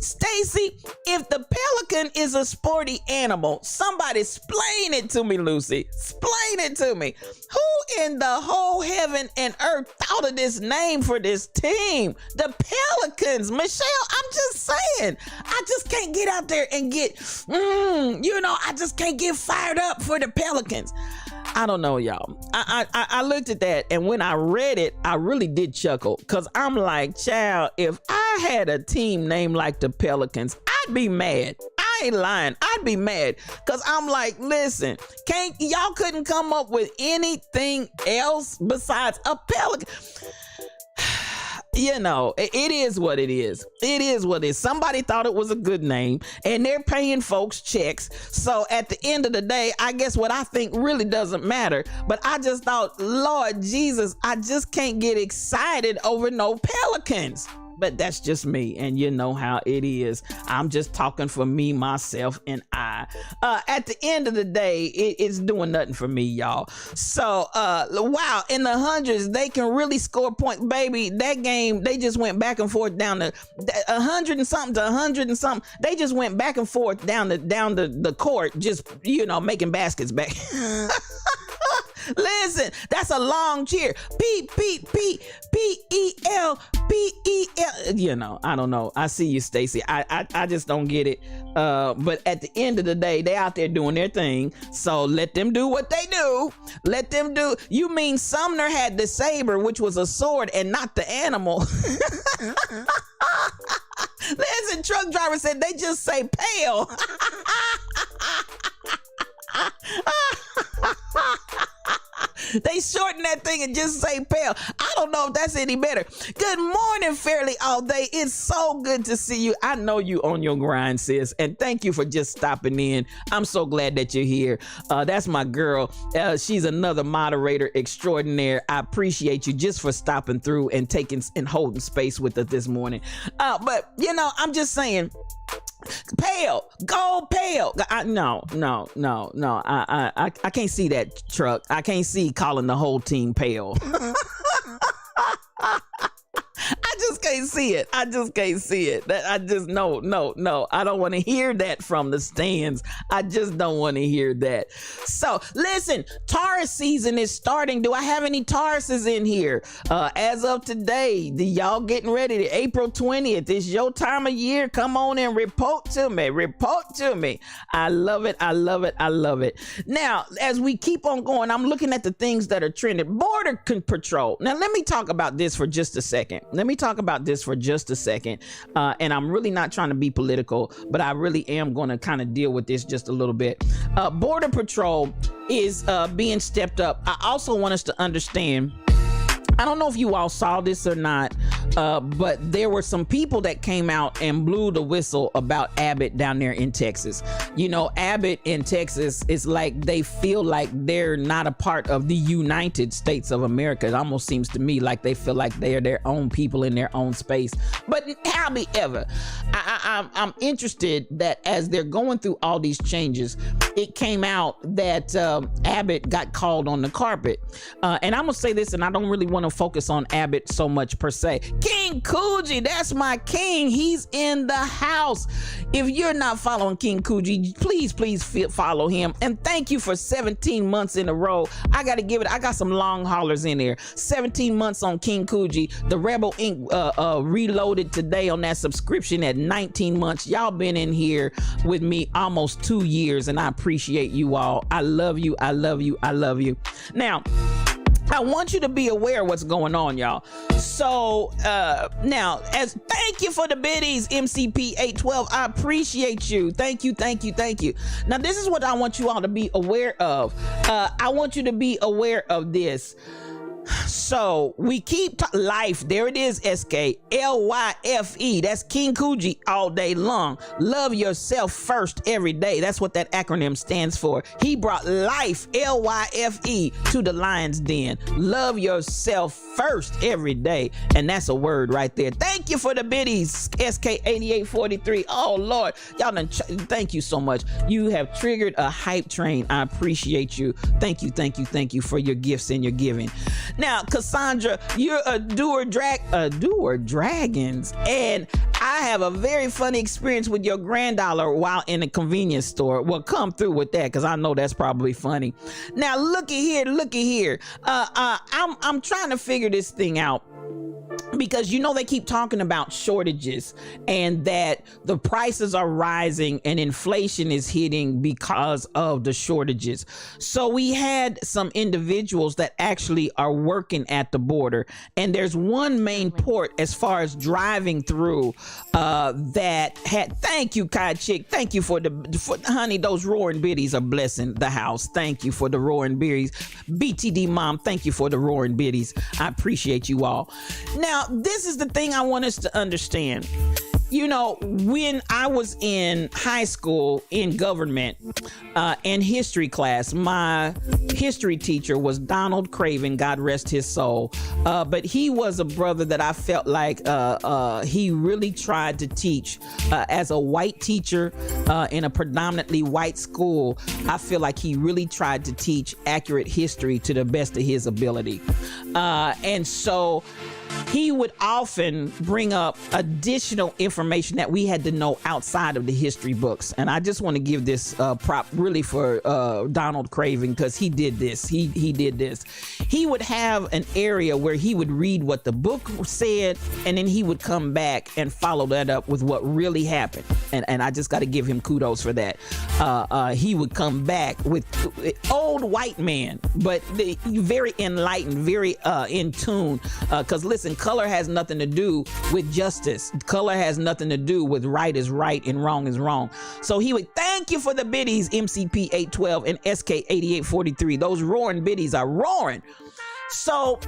Stacy, if the pelican is a sporty animal, somebody explain it to me, Lucy. Explain it to me. Who in the whole heaven and earth thought of this name for this team? The Pelicans. Michelle, I'm just saying. I just can't get out there and get, I just can't get fired up for the Pelicans. I don't know, y'all. I looked at that, and when I read it, I really did chuckle, because I'm like, child, if I had a team named like the Pelicans, I'd be mad. I ain't lying. I'd be mad, because I'm like, listen, y'all couldn't come up with anything else besides a Pelican. You know, it is what it is. It is what it is. Somebody thought it was a good name, and they're paying folks checks. So at the end of the day, I guess what I think really doesn't matter. But I just thought, Lord Jesus, I just can't get excited over no Pelicans. But that's just me, and you know how it is. I'm just talking for me, myself, and I. At the end of the day, it's doing nothing for me, y'all. So, wow, in the hundreds, they can really score points. Baby, that game, they just went back and forth down to 100 and something to 100 and something. They just went back and forth down the court, just, you know, making baskets back. Listen, that's a long cheer. P-E-L. You know, I don't know. I see you, Stacy. I just don't get it. But at the end of the day, they out there doing their thing. So let them do what they do. Let them do. You mean Sumner had the saber, which was a sword, and not the animal? Listen, truck driver said they just say pale. They shorten that thing and just say pale. I don't know if that's any better. Good morning, Fairly All Day. It's so good to see you. I know you on your grind, sis, and thank you for just stopping in. I'm so glad that you're here. That's my girl. She's another moderator extraordinaire. I appreciate you just for stopping through and taking and holding space with us this morning. But you know, I'm just saying, pale, go pale. No. I can't see that, truck. I can't see calling the whole team pale. I just can't see it. I just no. I don't want to hear that from the stands. I just don't want to hear that. So listen, Taurus season is starting. Do I have any Tauruses in here? As of today, y'all getting ready to April 20th. It's your time of year. Come on and report to me. I love it. Now, as we keep on going, I'm looking at the things that are trending. Border Patrol. Now, let me talk about this for just a second. this for just a second. And I'm really not trying to be political, but I really am going to kind of deal with this just a little bit. Border Patrol is being stepped up. I also want us to understand, I don't know if you all saw this or not, but there were some people that came out and blew the whistle about Abbott down there in Texas. You know, Abbott in Texas is like they feel like they're not a part of the United States of America. It almost seems to me like they feel like they are their own people in their own space. But however, I'm interested that as they're going through all these changes, it came out that Abbott got called on the carpet. And I'm going to say this, and I don't really want to focus on Abbott so much per se. King Coogee, that's my king. He's in the house. If you're not following King Coogee, please follow him. And thank you for 17 months in a row. I got to give it, I got some long haulers in there. 17 months on King Coogee. The Rebel Inc. Reloaded today on that subscription at 19 months. Y'all been in here with me almost 2 years, and I appreciate you all. I love you. I love you. I love you. Now, I want you to be aware of what's going on, y'all. So now, as thank you for the biddies, MCP 812. I appreciate you. Thank you. Now, this is what I want you all to be aware of. I want you to be aware of this. So we keep life. There it is. SKLYFE. That's King Coogee all day long. Love yourself first every day. That's what that acronym stands for. He brought life, LYFE, to the lion's den. Love yourself first every day. And that's a word right there. Thank you for the biddies, SK8843. Oh Lord, y'all done thank you so much. You have triggered a hype train. I appreciate you. Thank you for your gifts and your giving. Now, Cassandra, you're a doer dragons, and I have a very funny experience with your granddaughter while in a convenience store. Well, come through with that, because I know that's probably funny. Now, looky here. I'm trying to figure this thing out, because you know they keep talking about shortages and that the prices are rising and inflation is hitting because of the shortages. So we had some individuals that actually are working at the border, and there's one main port as far as driving through that had, thank you, Kai Chick, thank you for honey, those roaring biddies are blessing the house. Thank you for the roaring biddies. BTD mom, thank you for the roaring biddies. I appreciate you all. Now, this is the thing I want us to understand. You know, when I was in high school in government, in history class, my history teacher was Donald Craven, God rest his soul. But he was a brother that I felt like he really tried to teach. As a white teacher in a predominantly white school, I feel like he really tried to teach accurate history to the best of his ability. And so he would often bring up additional information that we had to know outside of the history books. And I just want to give this prop really for Donald Craven, because he did this. He did this. He would have an area where he would read what the book said, and then he would come back and follow that up with what really happened. And I just got to give him kudos for that. He would come back with old white man, but very enlightened, very in tune. Because listen, color has nothing to do with justice. Color has nothing to do with right is right and wrong is wrong. So he would thank you for the biddies, MCP 812 and SK 8843. Those roaring biddies are roaring. So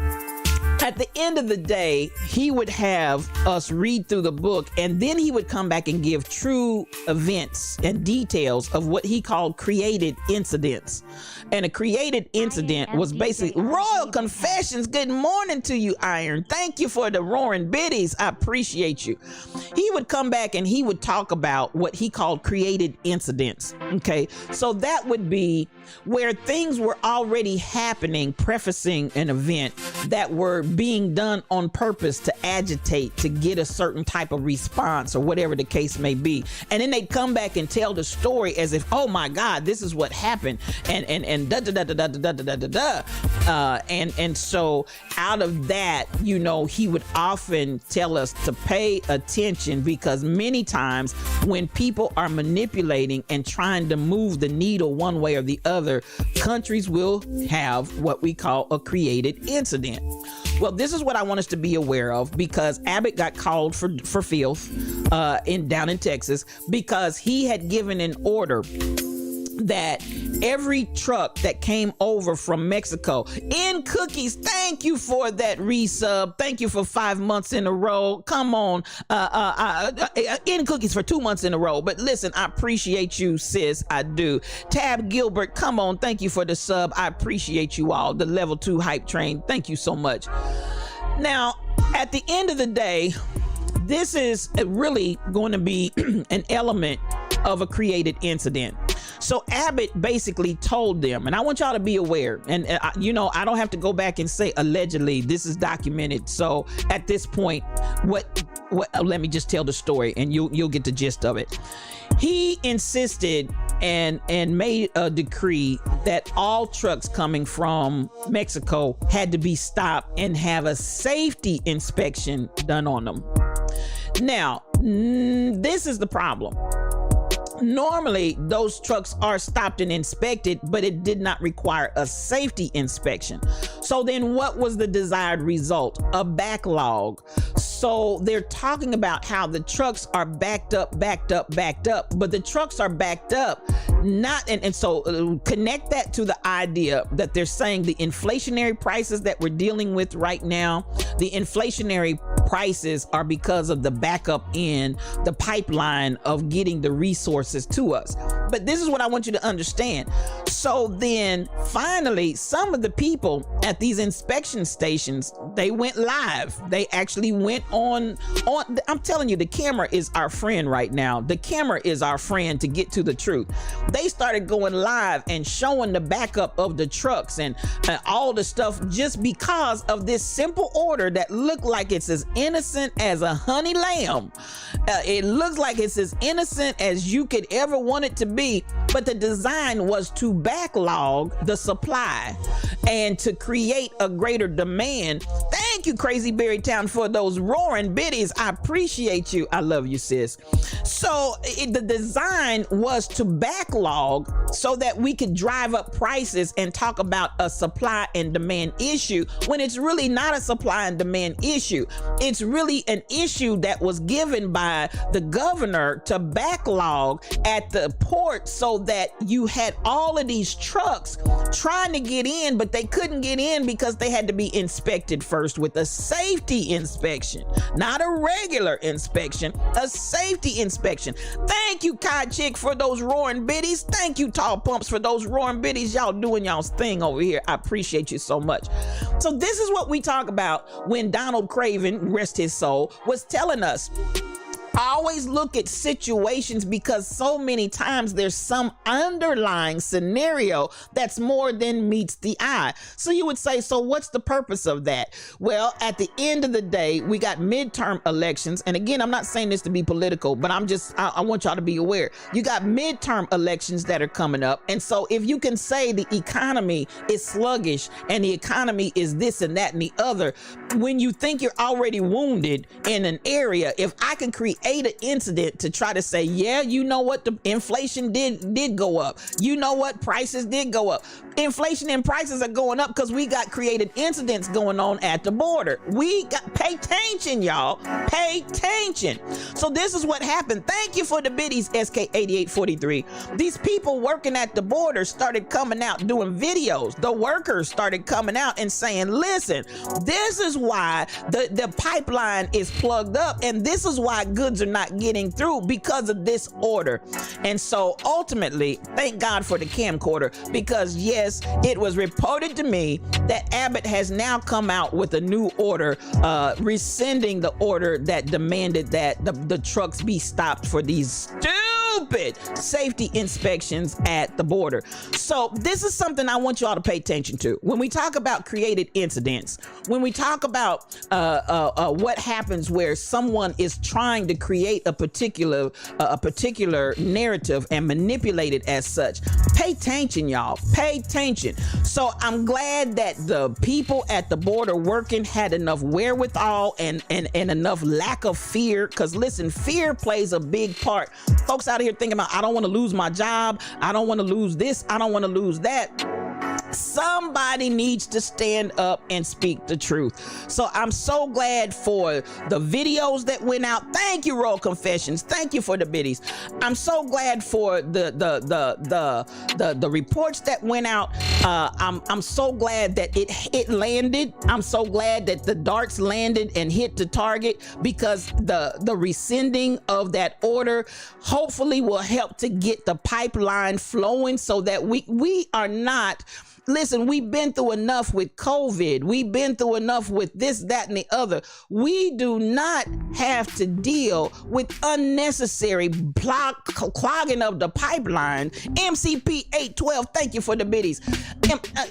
at the end of the day, he would have us read through the book, and then he would come back and give true events and details of what he called created incidents. And a created incident was basically Royal Confessions. Good morning to you, Iron. Thank you for the roaring biddies. I appreciate you. He would come back and he would talk about what he called created incidents. Okay, so that would be where things were already happening, prefacing an event that were being done on purpose to agitate, to get a certain type of response or whatever the case may be. And then they'd come back and tell the story as if, oh my God, this is what happened. And da da da da da da da da da. And so out of that, you know, he would often tell us to pay attention, because many times when people are manipulating and trying to move the needle one way or the other, countries will have what we call a created incident. Well, this is what I want us to be aware of, because Abbott got called for filth down in Texas, because he had given an order that every truck that came over from Mexico in cookies, thank you for that resub, thank you for 5 months in a row, come on, in cookies for 2 months in a row, but listen, I appreciate you, sis, I do. Tab Gilbert, come on, thank you for the sub, I appreciate you all. The level 2 hype train, thank you so much. Now, at the end of the day, this is really going to be an element of a created incident. So Abbott basically told them, and I want y'all to be aware, and I don't have to go back and say allegedly, this is documented. So at this point, let me just tell the story and you'll get the gist of it. He insisted and made a decree that all trucks coming from Mexico had to be stopped and have a safety inspection done on them. Now, this is the problem. Normally, those trucks are stopped and inspected, but it did not require a safety inspection. So then what was the desired result? A backlog. So they're talking about how the trucks are backed up, but the trucks are backed up not, and so connect that to the idea that they're saying the inflationary prices that we're dealing with right now, the inflationary prices are because of the backup in the pipeline of getting the resources to us. But this is what I want you to understand. So then finally, some of the people at these inspection stations, they went live. They actually went on. I'm telling you, the camera is our friend right now. The camera is our friend to get to the truth. They started going live and showing the backup of the trucks and all the stuff, just because of this simple order that looked like it's as innocent as a honey lamb. It looks like it's as innocent as you could ever want it to be, but the design was to backlog the supply and to create a greater demand. Thank you, Crazy Berry Town, for those roaring biddies. I appreciate you. I love you, sis. So the design was to backlog so that we could drive up prices and talk about a supply and demand issue, when it's really not a supply and demand issue. It's really an issue that was given by the governor to backlog at the port, so that you had all of these trucks trying to get in, but they couldn't get in because they had to be inspected first with a safety inspection, not a regular inspection, a safety inspection. Thank you, Kai Chick, for those roaring biddies. Thank you, Tall Pumps, for those roaring biddies. Y'all doing y'all's thing over here. I appreciate you so much. So this is what we talk about when Donald Craven, rest his soul, was telling us, always look at situations, because so many times there's some underlying scenario that's more than meets the eye. So you would say, so what's the purpose of that? Well, at the end of the day, we got midterm elections. And again, I'm not saying this to be political, but I want y'all to be aware. You got midterm elections that are coming up. And so if you can say the economy is sluggish and the economy is this and that and the other, when you think you're already wounded in an area, if I can create an incident to try to say, yeah, you know what, the inflation did go up, you know what, prices did go up. Inflation and prices are going up because we got created incidents going on at the border. We got, pay attention, y'all, pay attention. So this is what happened. Thank you for the biddies, SK8843. These people working at the border started coming out doing videos. The workers started coming out and saying, listen, this is why the pipeline is plugged up, and this is why goods are not getting through, because of this order. And so ultimately, thank God for the camcorder, because yes, it was reported to me that Abbott has now come out with a new order, rescinding the order that demanded that the trucks be stopped for these stupid safety inspections at the border. So this is something I want you all to pay attention to. When we talk about created incidents, when we talk about what happens where someone is trying to create a particular narrative and manipulate it as such, pay attention, y'all, pay attention. So I'm glad that the people at the border working had enough wherewithal and enough lack of fear, because listen, fear plays a big part. Folks out here thinking about, I don't want to lose my job, I don't want to lose this, I don't want to lose that. Somebody needs to stand up and speak the truth. So I'm so glad for the videos that went out. Thank you, Royal Confessions. Thank you for the biddies. I'm so glad for the reports that went out. I'm so glad that it landed. I'm so glad that the darts landed and hit the target, because the rescinding of that order hopefully will help to get the pipeline flowing so that we are not. Listen, we've been through enough with COVID. We've been through enough with this, that, and the other. We do not have to deal with unnecessary clogging of the pipeline. MCP 812, thank you for the biddies.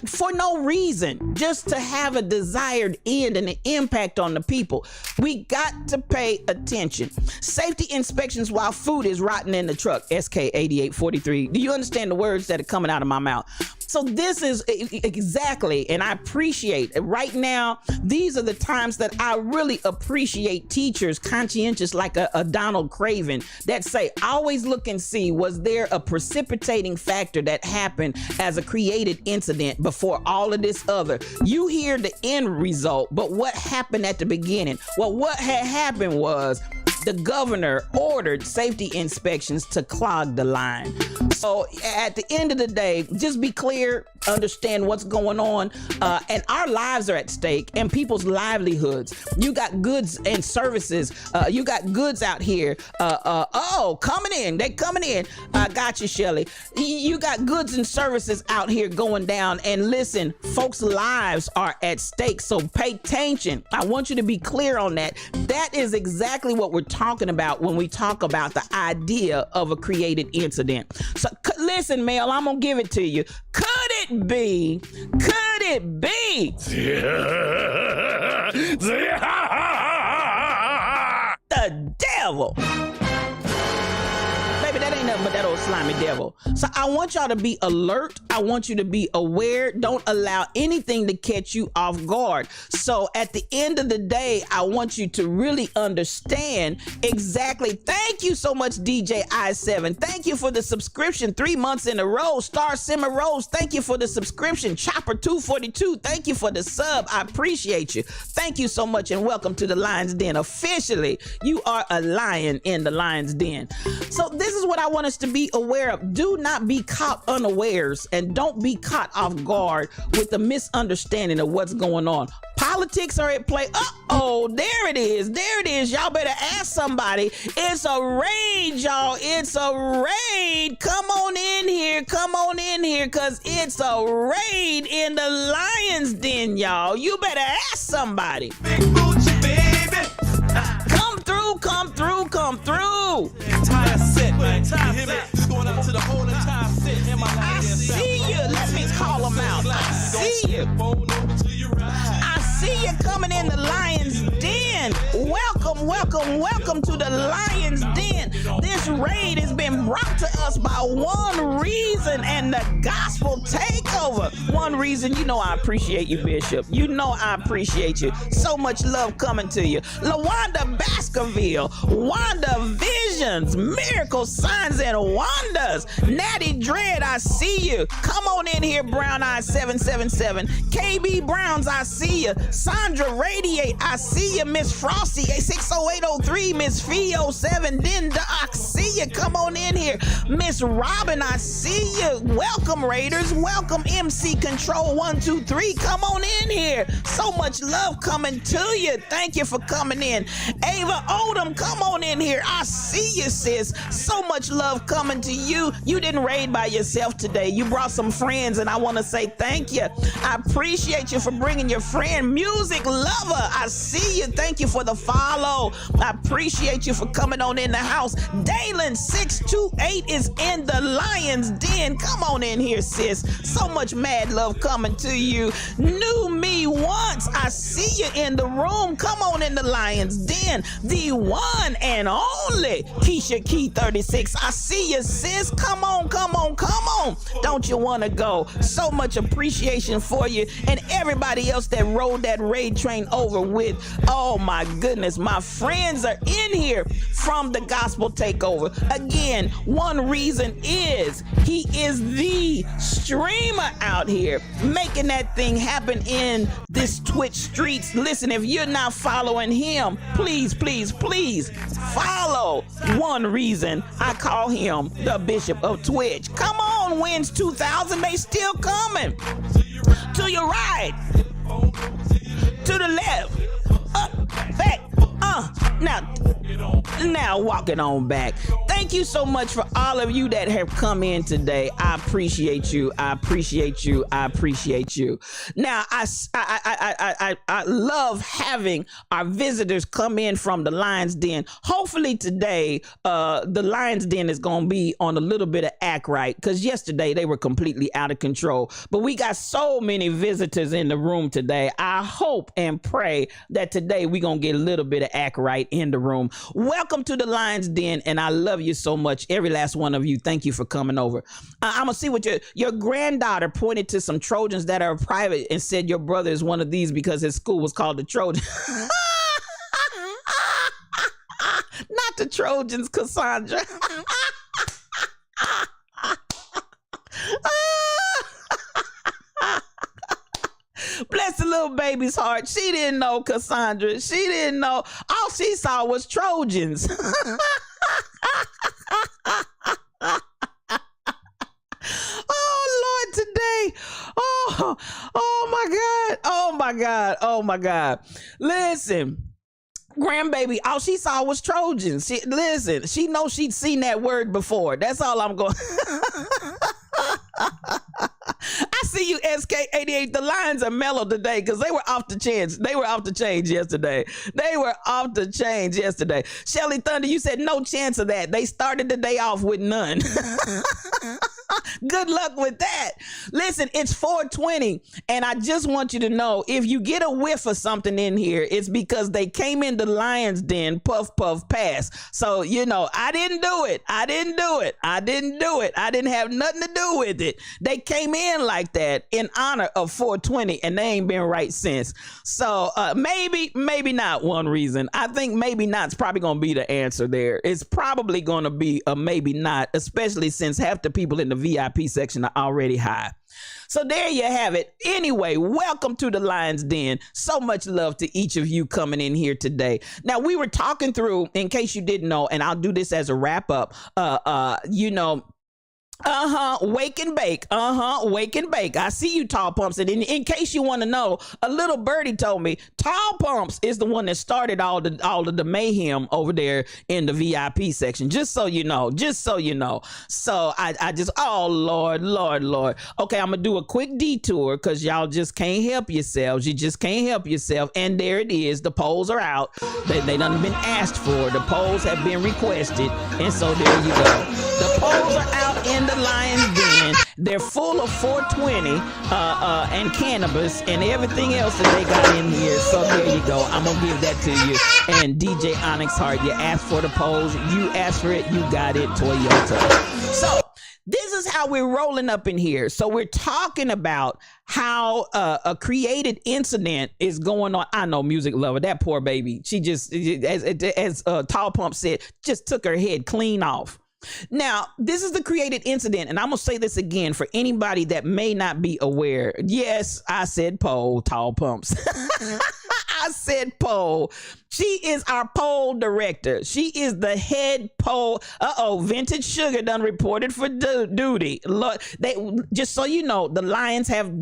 For no reason, just to have a desired end and an impact on the people. We got to pay attention. Safety inspections while food is rotting in the truck. SK 8843. Do you understand the words that are coming out of my mouth? So this is exactly, and I appreciate right now, these are the times that I really appreciate teachers conscientious like a Donald Craven that say, always look and see, was there a precipitating factor that happened as a created incident before all of this other? You hear the end result, but what happened at the beginning? Well, what had happened was the governor ordered safety inspections to clog the line. So at the end of the day, just be clear, understand what's going on, and our lives are at stake and people's livelihoods. You got goods and services. You got goods out here. Coming in. They coming in. I got you, Shelly. You got goods and services out here going down. And listen, folks' lives are at stake. So pay attention. I want you to be clear on that. That is exactly what we're talking about when we talk about the idea of a created incident. So listen, Mel, I'm gonna give it to you. Could it be the devil? Baby, that ain't nothing but that old slimy devil. So I want y'all to be alert. I want you to be aware. Don't allow anything to catch you off guard. So at the end of the day, I want you to really understand exactly. Thank you so much, DJ I7. Thank you for the subscription 3 months in a row. Star Simmer Rose, thank you for the subscription. Chopper 242, thank you for the sub. I appreciate you. Thank you so much, and welcome to the Lion's Den. Officially, you are a lion in the Lion's Den. So this is what I want us to be aware of. Do not be caught unawares, and don't be caught off guard with the misunderstanding of what's going on. Politics are at play. Uh-oh, there it is. There it is. Y'all better ask somebody. It's a raid, y'all. It's a raid. Come on in here. Come on in here, because it's a raid in the Lion's Den, y'all. You better ask somebody. Big Gucci, baby. Come through, come through, come through. Entire set, man. Entire set. It's going up to the whole entire set. I see you. Let me call them out. I see you. I see you coming in the Lion's Den. Welcome, welcome, welcome to the Lion's Den. This raid has been brought to us by One Reason and the Gospel Takeover. One Reason, you know I appreciate you, Bishop. You know I appreciate you. So much love coming to you. LaWanda Baskerville, Wanda Visions, Miracle Signs and Wonders. Natty Dread, I see you. Come on in here, Brown Eye 777. KB Browns, I see you. Sandra Radiate, I see you. Miss Frosty 60803, Miss Fio 7 Dinda, I see you. Come on in here. Miss Robin, I see you. Welcome, Raiders. Welcome, MC Control 123. Come on in here. So much love coming to you. Thank you for coming in. Ava Odom, come on in here. I see you, sis. So much love coming to you. You didn't raid by yourself today. You brought some friends, and I want to say thank you. I appreciate you for bringing your friend. Music Lover, I see you. Thank you for the follow. I appreciate you for coming on in the house. Dalen 628 is in the Lion's Den. Come on in here, sis. So much mad love coming to you. Knew me once. I see you in the room. Come on in the Lion's Den. The one and only Keisha Key 36. I see you, sis. Come on, come on, come on. on. Don't you want to go? So much appreciation for you and everybody else that rode that raid train over with. Oh my goodness, my friends are in here from the Gospel Takeover. Again, one reason is he is the streamer out here making that thing happen in this Twitch streets. Listen, if you're not following him, please follow. One reason I call him the Bishop of Twitch. Come on, Wins 2000, they still coming. To your right, to the left, up, back, now walking on back. Thank you so much for all of you that have come in today. I appreciate you. Now, I love having our visitors come in from the Lion's Den. Hopefully today, the Lion's Den is going to be on a little bit of act right, because yesterday they were completely out of control. But we got so many visitors in the room today. I hope and pray that today we're going to get a little bit of act right in the room. Welcome to the Lion's Den, and I love you so much. Every last one of you, thank you for coming over. I'm going to see what your granddaughter pointed to some Trojans that are private and said your brother is one of these because his school was called the Trojan. Not the Trojans, Cassandra. Bless the little baby's heart. She didn't know, Cassandra. She didn't know. All she saw was Trojans. Oh, Lord, today. Oh, my God. Listen. Grandbaby, all she saw was Trojans. She knows she'd seen that word before. That's all I'm going. I see you, SK88. The lines are mellow today because they were off the chain. They were off the chain yesterday. Shelly Thunder, you said no chance of that. They started the day off with none. Good luck with that. Listen, it's 4:20, and I just want you to know, if you get a whiff of something in here, it's because they came into Lion's Den, puff, puff, pass. So, I didn't do it. I didn't have nothing to do with it. They came in like that in honor of 420, and they ain't been right since. So maybe not. One reason. I think maybe not's probably going to be the answer there. It's probably going to be a maybe not, especially since half the people in the VIP section are already high. So there you have it. Anyway, welcome to the Lion's Den. So much love to each of you coming in here today. Now, we were talking through, in case you didn't know, and I'll do this as a wrap up, wake and bake. I see you, Tall Pumps. And in case you want to know, a little birdie told me Tall Pumps is the one that started all of the mayhem over there in the VIP section. Just so you know. So I just, oh Lord. Okay, I'm gonna do a quick detour because y'all just can't help yourselves. You just can't help yourself. And there it is. The polls are out. They done been asked for. The polls have been requested. And so there you go. The polls are out in the Lion's Den. They're full of 420 and cannabis and everything else that they got in here. So there you go. I'm gonna give that to you. And DJ Onyx Heart, you asked for the polls, you asked for it, you got it. Toyota. So this is how we're rolling up in here. So we're talking about how a created incident is going on. I know, music lover, that poor baby. She just, as Tall Pump said, just took her head clean off. Now, this is the created incident, and I'm going to say this again for anybody that may not be aware. Yes, I said poll, Tall Pumps. I said poll. She is our poll director. She is the head poll. Vintage Sugar done reported for duty. Look, just so you know, the Lions have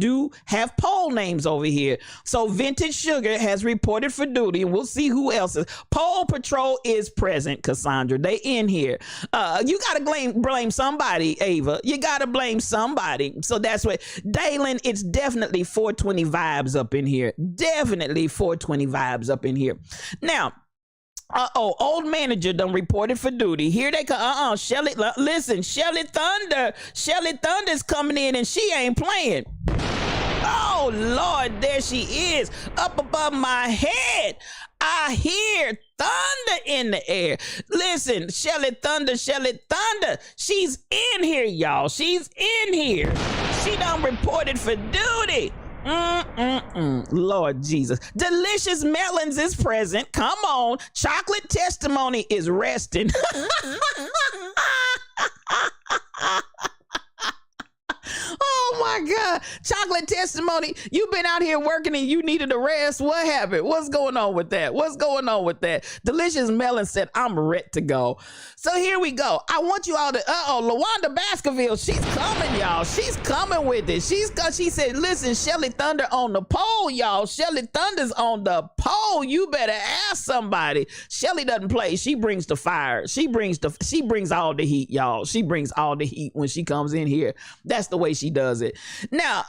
poll names over here. So Vintage Sugar has reported for duty, and we'll see who else is. Poll Patrol is present, Cassandra. They in here. You gotta blame somebody, Ava. You gotta blame somebody. So that's what, Dalen, it's definitely 420 vibes up in here. Definitely 420 vibes up in here. Now, old manager done reported for duty. Here they come. Shelly, listen, Shelly Thunder's coming in and she ain't playing. Oh, Lord, there she is. Up above my head, I hear thunder in the air. Listen, Shelly Thunder, she's in here, y'all. She's in here. She done reported for duty. Lord Jesus. Delicious Melons is present. Come on. Chocolate Testimony is resting. Oh my God. Chocolate Testimony, you've been out here working and you needed a rest. What happened? What's going on with that? Delicious Melon said, I'm ready to go. So here we go. I want you all to, LaWanda Baskerville, she's coming, y'all. She's coming with it. She said, listen, Shelly Thunder on the pole, y'all. Shelly Thunder's on the pole. You better ask somebody. Shelly doesn't play. She brings the fire. She brings all the heat, y'all. She brings all the heat when she comes in here. That's the way she does it. Now,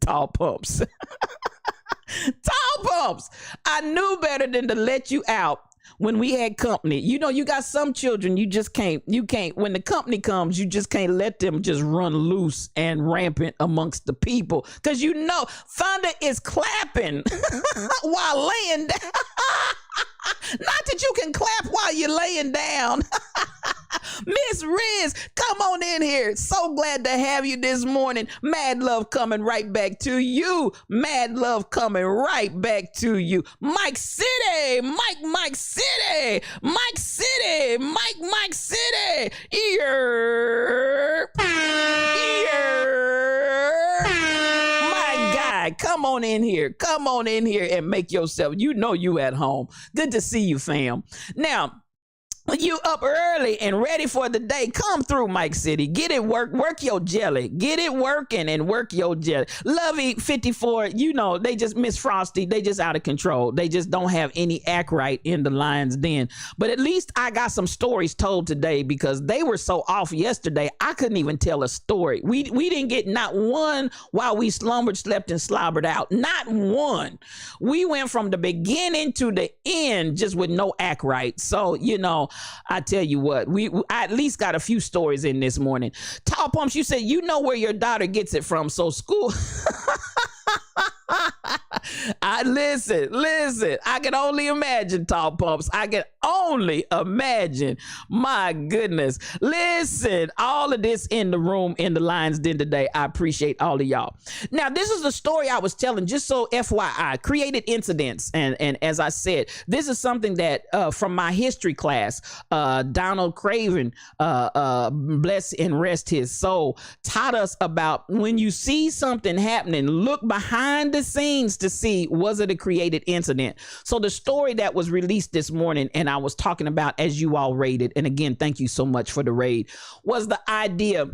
tall pumps. Tall pumps. I knew better than to let you out when we had company. You know, you got some children, you can't, when the company comes, you just can't let them just run loose and rampant amongst the people. Cause you know, Thunder is clapping while laying down. Not that you can clap while you're laying down. Miss Riz, come on in here. So glad to have you this morning. Mad love coming right back to you. Mad love coming right back to you. Mike City, Mike City, Mike City, Mike City. Ear. My guy, come on in here. Come on in here and make yourself, you know you at home. Good to see you, fam. Now, you up early and ready for the day. Come through, Mike City. Get it work your jelly. Get it working and work your jelly. Lovey 54, you know, they just Miss Frosty. They just out of control. They just don't have any act right in the lion's den. But at least I got some stories told today because they were so off yesterday. I couldn't even tell a story. We didn't get not one while we slumbered, slept, and slobbered out. Not one. We went from the beginning to the end just with no act right. So, you know, I tell you what, I at least got a few stories in this morning. Tall Pumps, you said you know where your daughter gets it from, so school. I listen. I can only imagine, Tall Pumps. I can only imagine. My goodness. Listen, all of this in the room in the Lion's Den today. I appreciate all of y'all. Now, this is the story I was telling, just so FYI, created incidents. And as I said, this is something that from my history class, Donald Craven, bless and rest his soul, taught us about when you see something happening, look behind the scenes to see, was it a created incident? So the story that was released this morning, and I was talking about as you all raided, and again, thank you so much for the raid, was the idea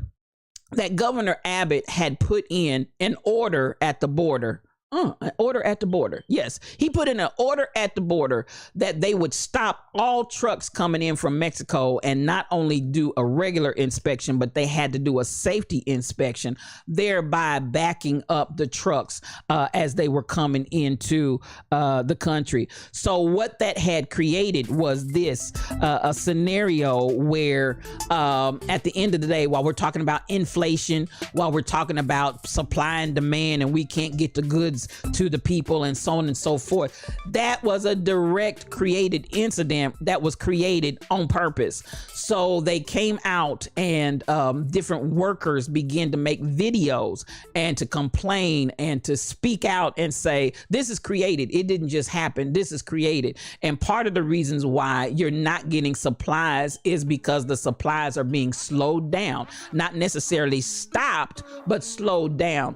that Governor Abbott had put in an order at the border. An order at the border. Yes, he put in an order at the border that they would stop all trucks coming in from Mexico and not only do a regular inspection, but they had to do a safety inspection, thereby backing up the trucks as they were coming into the country. So what that had created was this, a scenario where at the end of the day, while we're talking about inflation, while we're talking about supply and demand, and we can't get the goods to the people and so on and so forth. That was a direct created incident that was created on purpose. So they came out and different workers began to make videos and to complain and to speak out and say, this is created. It didn't just happen. This is created. And part of the reasons why you're not getting supplies is because the supplies are being slowed down, not necessarily stopped, but slowed down.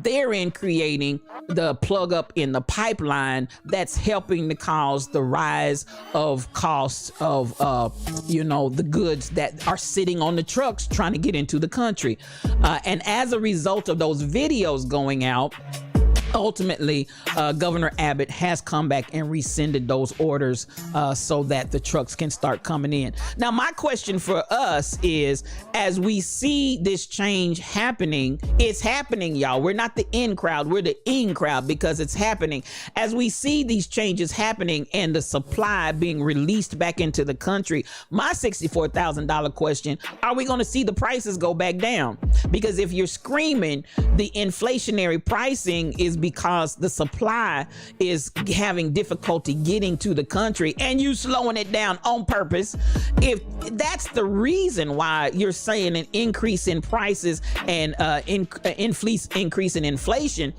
Therein creating the plug up in the pipeline that's helping to cause the rise of costs of, the goods that are sitting on the trucks trying to get into the country. And as a result of those videos going out, ultimately, Governor Abbott has come back and rescinded those orders so that the trucks can start coming in. Now, my question for us is, as we see this change happening, it's happening, y'all. We're not the in crowd, we're the in crowd, because it's happening. As we see these changes happening and the supply being released back into the country, my $64,000 question, are we going to see the prices go back down? Because if you're screaming the inflationary pricing is because the supply is having difficulty getting to the country and you slowing it down on purpose, if that's the reason why you're saying an increase in prices and increase in inflation,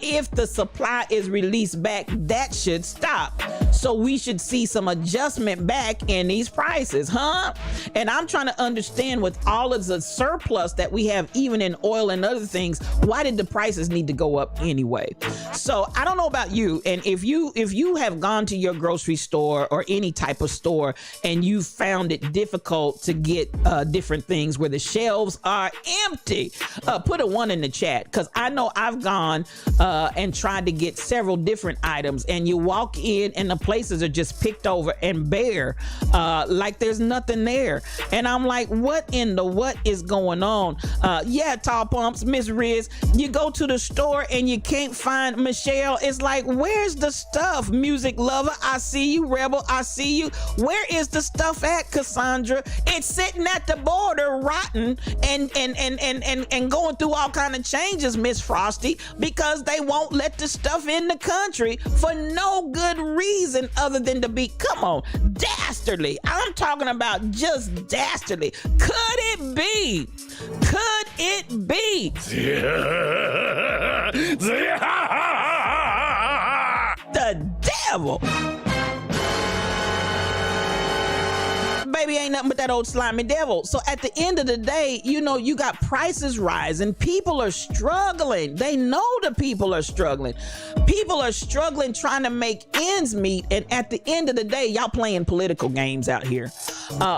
if the supply is released back, that should stop. So we should see some adjustment back in these prices, huh? And I'm trying to understand, with all of the surplus that we have, even in oil and other things, why did the prices need to go up anyway? So I don't know about you, and if you have gone to your grocery store or any type of store and you found it difficult to get different things where the shelves are empty, put a 1 in the chat, because I know I've gone and tried to get several different items, and you walk in and the places are just picked over and bare, like there's nothing there. And I'm like, what is going on? Yeah, Tall Pumps, Miss Riz, you go to the store and you can't find Michelle. It's like, where's the stuff? Music Lover, I see you. Rebel, I see you. Where is the stuff at, Cassandra? It's sitting at the border, rotten and going through all kind of changes, Miss Frosty, because they won't let the stuff in the country for no good reason other than to be, come on, dastardly. I'm talking about just dastardly. Could it be? Could it be? The devil. Baby ain't nothing but that old slimy devil. So at the end of the day, you know, you got prices rising. People are struggling. They know the people are struggling. People are struggling trying to make ends meet. And at the end of the day, y'all playing political games out here.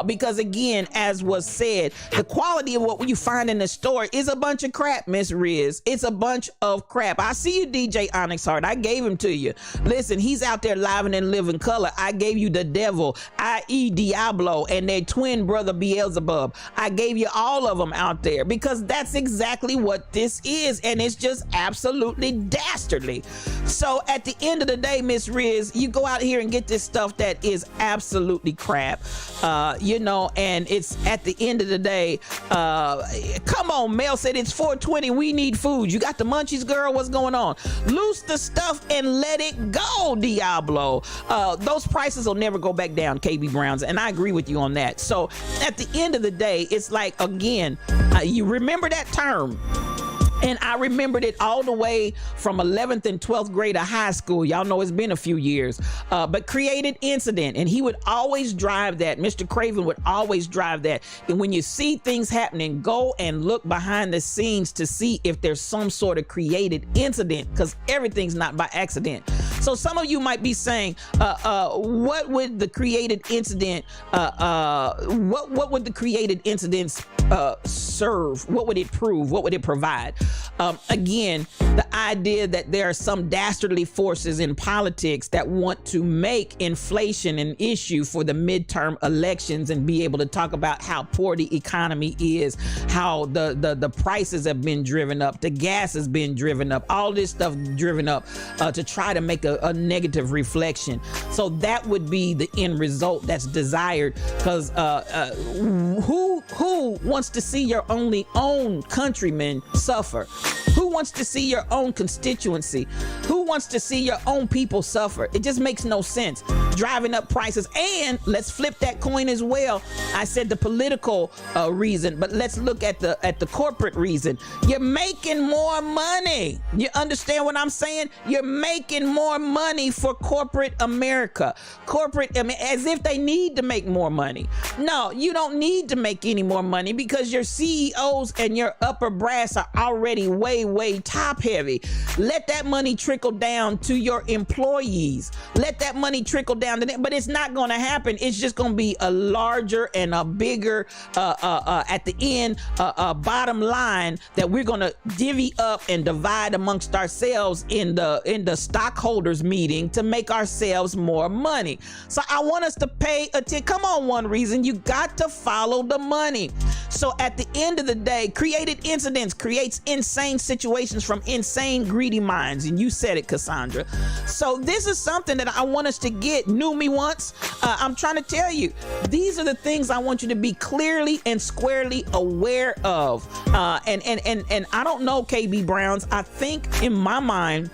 Because again, as was said, the quality of what you find in the store is a bunch of crap, Miss Riz. It's a bunch of crap. I see you, DJ Onyx Heart. I gave him to you. Listen, he's out there live and in living color. I gave you the devil, i.e. Diablo, and their twin brother Beelzebub. I gave you all of them out there because that's exactly what this is, and it's just absolutely dastardly. So at the end of the day, Miss Riz, you go out here and get this stuff that is absolutely crap, you know, and it's at the end of the day, come on, Mel said it's 4:20, we need food. You got the munchies, girl? What's going on? Loose the stuff and let it go, Diablo. Those prices will never go back down, KB Browns, and I agree with you on that. So at the end of the day, it's like, again, you remember that term. And I remembered it all the way from 11th and 12th grade of high school. Y'all know it's been a few years. But created incident. And he would always drive that. Mr. Craven would always drive that. And when you see things happening, go and look behind the scenes to see if there's some sort of created incident, because everything's not by accident. So some of you might be saying, what would the created incident, what would the created incidents serve? What would it prove? What would it provide? Again, the idea that there are some dastardly forces in politics that want to make inflation an issue for the midterm elections and be able to talk about how poor the economy is, how the prices have been driven up, the gas has been driven up, all this stuff driven up to try to make a negative reflection. So that would be the end result that's desired, because who wants to see your own countrymen suffer? Who wants to see your own constituency? Who wants to see your own people suffer? It just makes no sense. Driving up prices. And let's flip that coin as well. I said the political reason, but let's look at the corporate reason. You're making more money. You understand what I'm saying? You're making more money for corporate America. Corporate, I mean, as if they need to make more money. No, you don't need to make any more money because your CEOs and your upper brass are already way top heavy. Let that money trickle down to your employees. Let that money trickle down to them, but it's not going to happen. It's just going to be a larger and a bigger at the end bottom line that we're going to divvy up and divide amongst ourselves in the stockholders meeting to make ourselves more money. So I want us to pay attention. Come on, One Reason, you got to follow the money. So at the end of the day, created incidents creates insane situations from insane greedy minds, and you said it, Cassandra. So this is something that I want us to get. Knew me once. I'm trying to tell you, these are the things I want you to be clearly and squarely aware of. And I don't know, KB Browns. I think in my mind,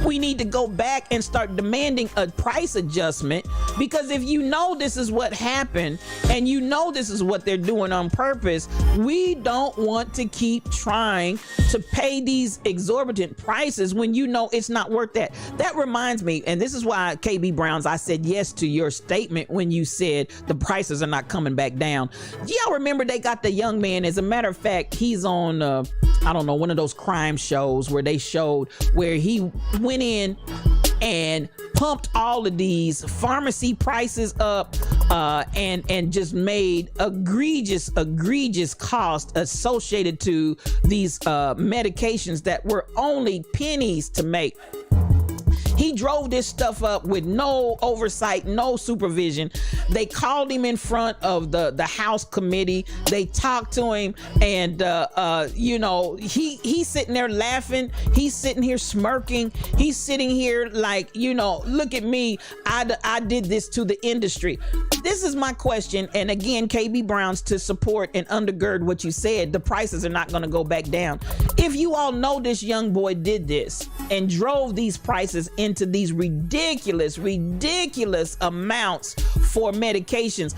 we need to go back and start demanding a price adjustment, because if you know this is what happened and you know this is what they're doing on purpose, we don't want to keep trying to pay these exorbitant prices when you know it's not worth that. That reminds me, and this is why, KB Browns, I said yes to your statement when you said the prices are not coming back down. Do y'all remember they got the young man? As a matter of fact, he's on I don't know, one of those crime shows where they showed where he went in and pumped all of these pharmacy prices up and just made egregious cost associated to these medications that were only pennies to make. He drove this stuff up with no oversight, no supervision. They called him in front of the House committee. They talked to him, and he's sitting there laughing. He's sitting here smirking. He's sitting here like, look at me. I did this to the industry. This is my question. And again, KB Browns, to support and undergird what you said, the prices are not going to go back down. If you all know this young boy did this and drove these prices into these ridiculous amounts for medications,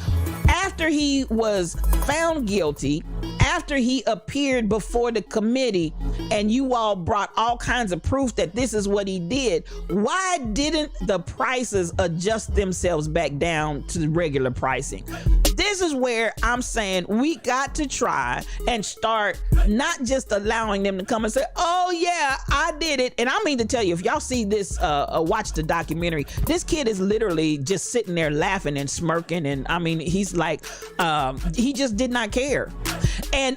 after he was found guilty, after he appeared before the committee, and you all brought all kinds of proof that this is what he did, why didn't the prices adjust themselves back down to the regular pricing? This is where I'm saying we got to try and start not just allowing them to come and say, oh yeah, I did it. And I mean to tell you, if y'all see this, watch the documentary, this kid is literally just sitting there laughing and smirking. And I mean, he's like, he just did not care. And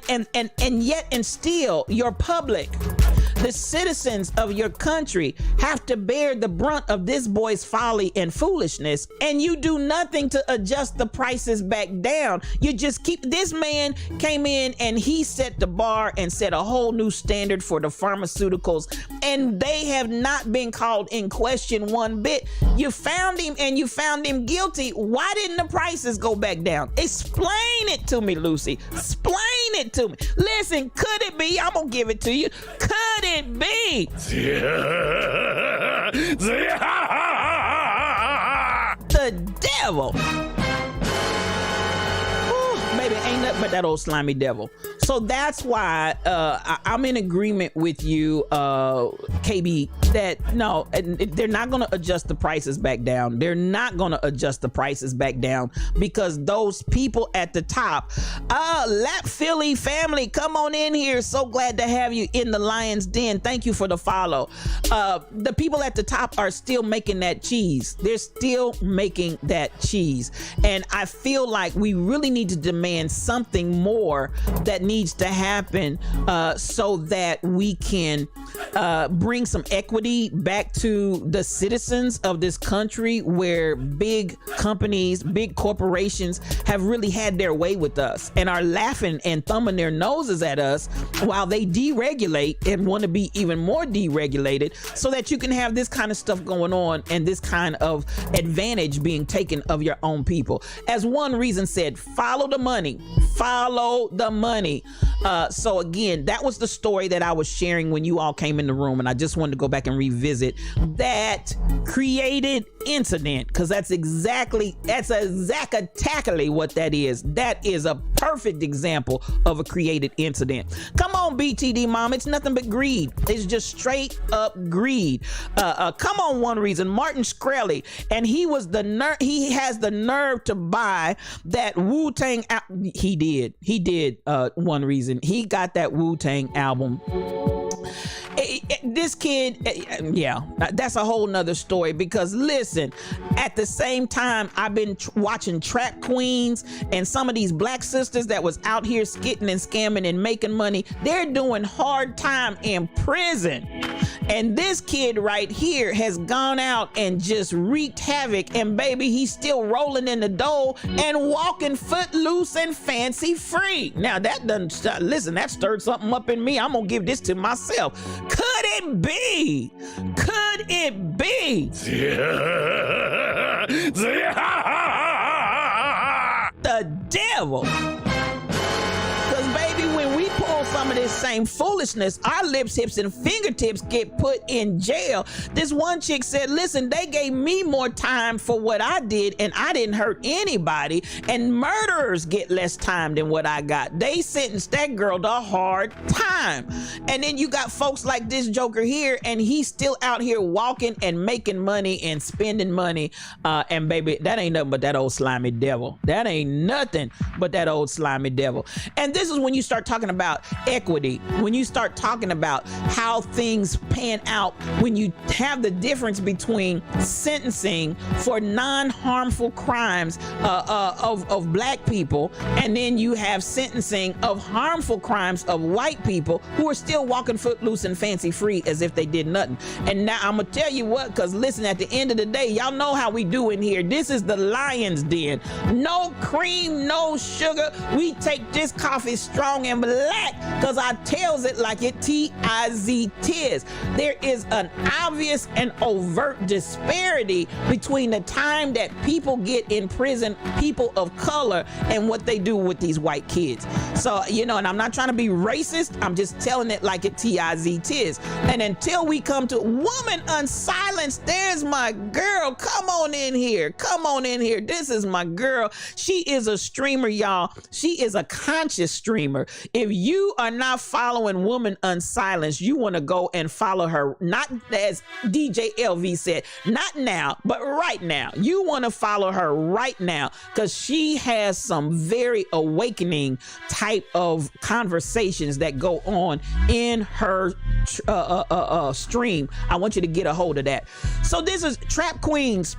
yet and still your public, the citizens of your country, have to bear the brunt of this boy's folly and foolishness, and you do nothing to adjust the prices back down. You just keep, this man came in and he set the bar and set a whole new standard for the pharmaceuticals, and they have not been called in question one bit. You found him and you found him guilty. Why didn't the prices go back down? Explain it to me, Lucy. Explain it to me. Listen, could it be? I'm gonna give it to you. Could it be the devil? Baby, ain't nothing but that old slimy devil. So that's why I'm in agreement with you, KB, that no, they're not going to adjust the prices back down. They're not going to adjust the prices back down because those people at the top, Lap Philly family, come on in here. So glad to have you in the Lion's Den. Thank you for the follow. The people at the top are still making that cheese. They're still making that cheese. And I feel like we really need to demand something more that needs to happen so that we can bring some equity back to the citizens of this country, where big companies, big corporations have really had their way with us and are laughing and thumbing their noses at us while they deregulate and want to be even more deregulated, so that you can have this kind of stuff going on and this kind of advantage being taken of your own people. As One Reason said, follow the money. Follow the money. So again, that was the story that I was sharing when you all came in the room, and I just wanted to go back and revisit that created incident, because that's exactly what that is. That is a perfect example of a created incident. Come on, BTD mom, it's nothing but greed. It's just straight up greed. Come on, One Reason, Martin Shkreli, and he has the nerve to buy that Wu-Tang. He did. One Reason. He got that Wu-Tang album. this kid, yeah, that's a whole nother story, because listen, at the same time, I've been watching Trap Queens, and some of these black sisters that was out here skitting and scamming and making money, they're doing hard time in prison. And this kid right here has gone out and just wreaked havoc, and baby, he's still rolling in the dough and walking footloose and fancy free. Now that doesn't, listen, that stirred something up in me. I'm gonna give this to myself. Could it be? Could it be? The devil. Because baby, when we pull some of this same foolishness, our lips, hips, and fingertips get put in jail. This one chick said, listen, they gave me more time for what I did, and I didn't hurt anybody, and murderers get less time than what I got. They sentenced that girl to a hard time. And then you got folks like this joker here, and he's still out here walking and making money and spending money. And baby, that ain't nothing but that old slimy devil. That ain't nothing but that old slimy devil. And this is when you start talking about equity, when you start talking about how things pan out, when you have the difference between sentencing for non-harmful crimes of black people, and then you have sentencing of harmful crimes of white people who are still walking footloose and fancy free as if they did nothing. And now I'm gonna tell you what, because listen, at the end of the day, y'all know how we do in here. This is the lion's den. No cream, no sugar. We take this coffee strong and black because I tells it like it T-I-Z-tis. There is an obvious and overt disparity between the time that people get in prison, people of color, and what they do with these white kids. So, you know, and I'm not trying to be racist, I'm just telling it like it T-I-Z-tis. And until we come to Woman Unsilenced, there's my girl. Come on in here. Come on in here. This is my girl. She is a streamer, y'all. She is a conscious streamer. If you are not following Woman Unsilenced, you want to go and follow her. Not as DJ LV said, not now, but right now. You want to follow her right now because she has some very awakening type of conversations that go on in her stream. I want you to get a hold of that. So this is Trap Queens.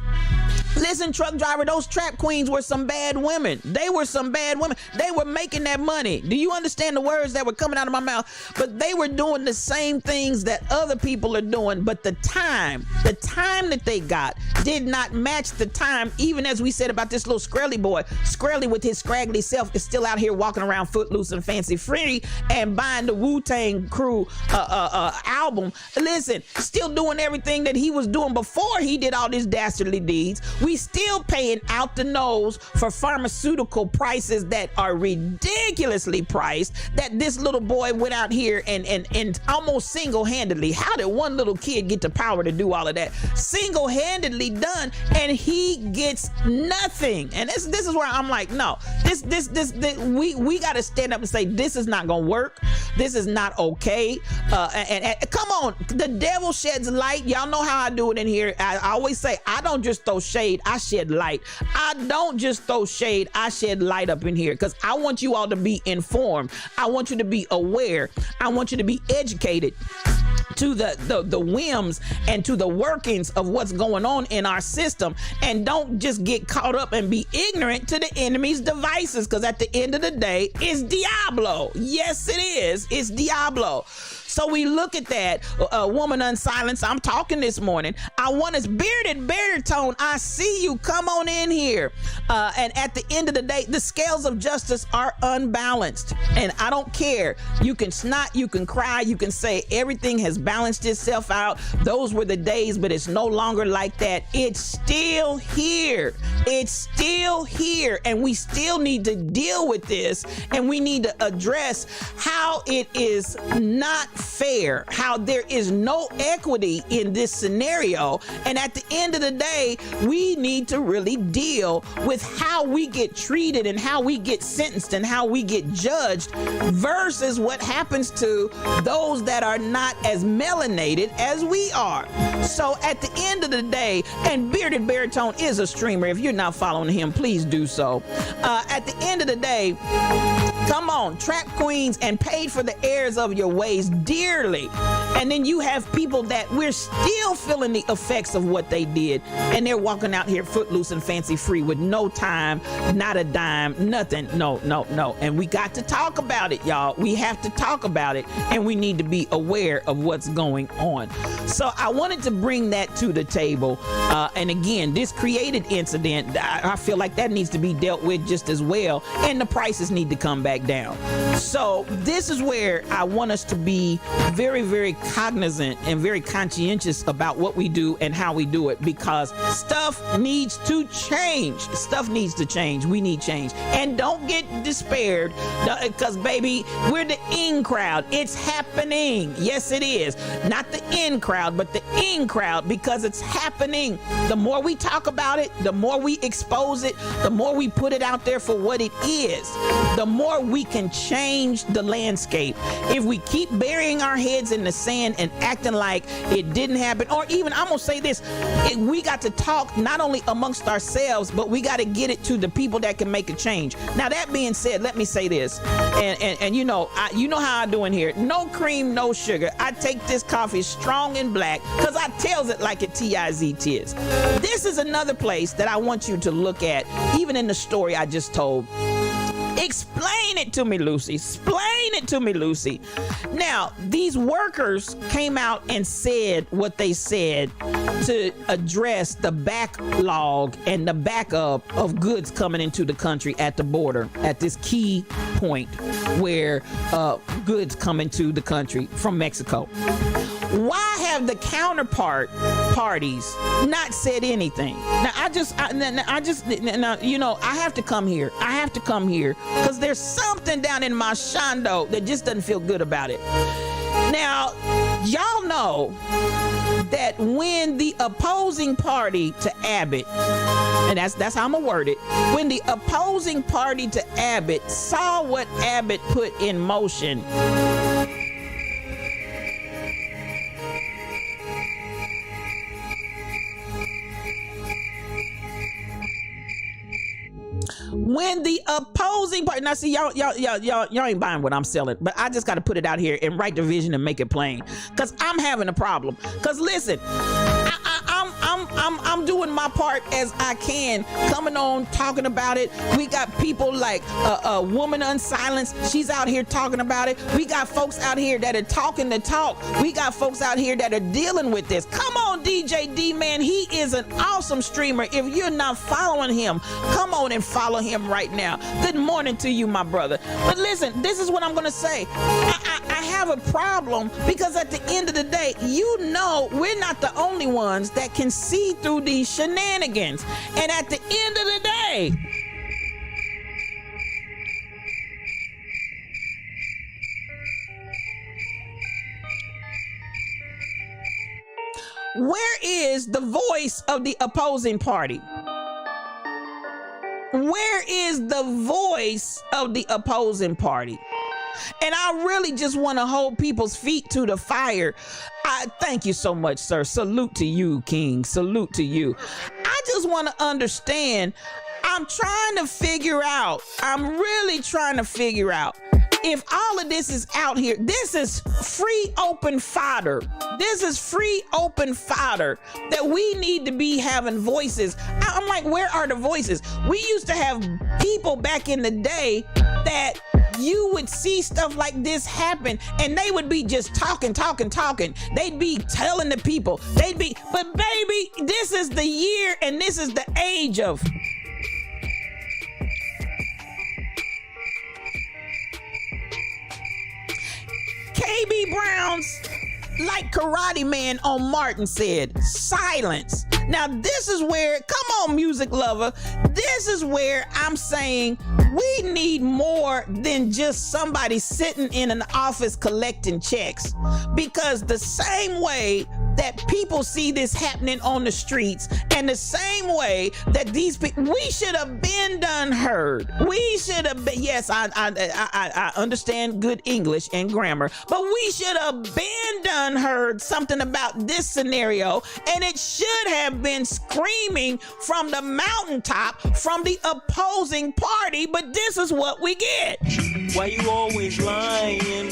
Listen, truck driver, those trap queens were some bad women. They were some bad women. They were making that money. Do you understand the words that were coming out of my mouth? But they were doing the same things that other people are doing, but the time that they got did not match the time, even as we said about this little Skrelly boy. Skrelly with his scraggly self is still out here walking around footloose and fancy free and buying the Wu-Tang Crew album. Listen, still doing everything that he was doing before he did all these dastardly deeds. We still paying out the nose for pharmaceutical prices that are ridiculously priced, that this little boy went out here and almost single-handedly, how did one little kid get the power to do all of that? Single-handedly done, and he gets nothing. And this is where I'm like, no, we got to stand up and say, this is not gonna work. This is not okay. And come on, the devil sheds light. Y'all know how I do it in here. I always say, I don't just throw shade, I shed light. I don't just throw shade, I shed light up in here because I want you all to be informed. I want you to be aware. I want you to be educated to the whims and to the workings of what's going on in our system, and don't just get caught up and be ignorant to the enemy's devices, because at the end of the day, it's Diablo. Yes, it is. It's Diablo. So we look at that, Woman Unsilenced. I'm talking this morning. I want us bearded baritone. I see you. Come on in here. And at the end of the day, the scales of justice are unbalanced. And I don't care. You can snot, you can cry, you can say everything has balanced itself out. Those were the days, but it's no longer like that. It's still here. It's still here. And we still need to deal with this. And we need to address how it is not fair, how there is no equity in this scenario. And at the end of the day, we need to really deal with how we get treated and how we get sentenced and how we get judged versus what happens to those that are not as melanated as we are. So at the end of the day, and Bearded Baritone is a streamer. If you're not following him, please do so. At the end of the day, come on, trap queens and paid for the heirs of your ways. Dear clearly. And then you have people that we're still feeling the effects of what they did, and they're walking out here footloose and fancy free with no time, not a dime, nothing. No. And we got to talk about it, y'all. We have to talk about it, and we need to be aware of what's going on. So I wanted to bring that to the table. And again, this created incident, I feel like that needs to be dealt with just as well, and the prices need to come back down. So this is where I want us to be very, very cognizant and very conscientious about what we do and how we do it, because stuff needs to change. Stuff needs to change. We need change. And don't get despaired, because baby, we're the in crowd. It's happening. Yes, it is. Not the in crowd, but the in crowd, because it's happening. The more we talk about it, the more we expose it, the more we put it out there for what it is, the more we can change the landscape. If we keep burying our heads in the sand and acting like it didn't happen, or even, I'm gonna say this, we got to talk not only amongst ourselves, but we got to get it to the people that can make a change. Now, that being said, let me say this, and you know how I do in here. No cream, no sugar. I take this coffee strong and black, because I tells it like it T-I-Z-Tis. This is another place that I want you to look at, even in the story I just told. Explain it to me, Lucy. Explain it to me, Lucy. Now, these workers came out and said what they said to address the backlog and the backup of goods coming into the country at the border, at this key point where goods come into the country from Mexico. Why have the counterpart parties not said anything? Now, I have to come here. I have to come here because there's something down in my shondo that just doesn't feel good about it. Now, y'all know that when the opposing party to Abbott, and that's how I'm gonna word it, when the opposing party to Abbott saw what Abbott put in motion, when the opposing party, now see, y'all ain't buying what I'm selling, but I just got to put it out here and write the vision and make it plain, because I'm having a problem. Because listen, I'm doing my part as I can, coming on, talking about it. We got people like a woman unsilenced. She's out here talking about it. We got folks out here that are talking the talk. We got folks out here that are dealing with this. Come on, DJ D, man. He is an awesome streamer. If you're not following him, come on and follow him right now. Good morning to you, my brother. But listen, this is what I'm going to say. I have a problem, because at the end of the day, we're not the only ones that can see through these shenanigans. And at the end of the day, where is the voice of the opposing party? Where is the voice of the opposing party? And I really just want to hold people's feet to the fire. I thank you so much, sir. Salute to you, King. Salute to you. I just want to understand. I'm really trying to figure out if all of this is out here. This is free open fodder. This is free open fodder that we need to be having voices. I'm like, where are the voices? We used to have people back in the day that you would see stuff like this happen, and they would be just talking. They'd be telling the people. But baby, this is the year and this is the age of KB Brown's, like Karate Man on Martin said, silence. Now this is where, come on, music lover, this is where I'm saying we need more than just somebody sitting in an office collecting checks. Because the same way that people see this happening on the streets, and the same way that these people, we should have been done heard. We should have been, yes, I understand good English and grammar, but we should have been done heard something about this scenario, and it should have been screaming from the mountaintop from the opposing party, but this is what we get. Why you always lying?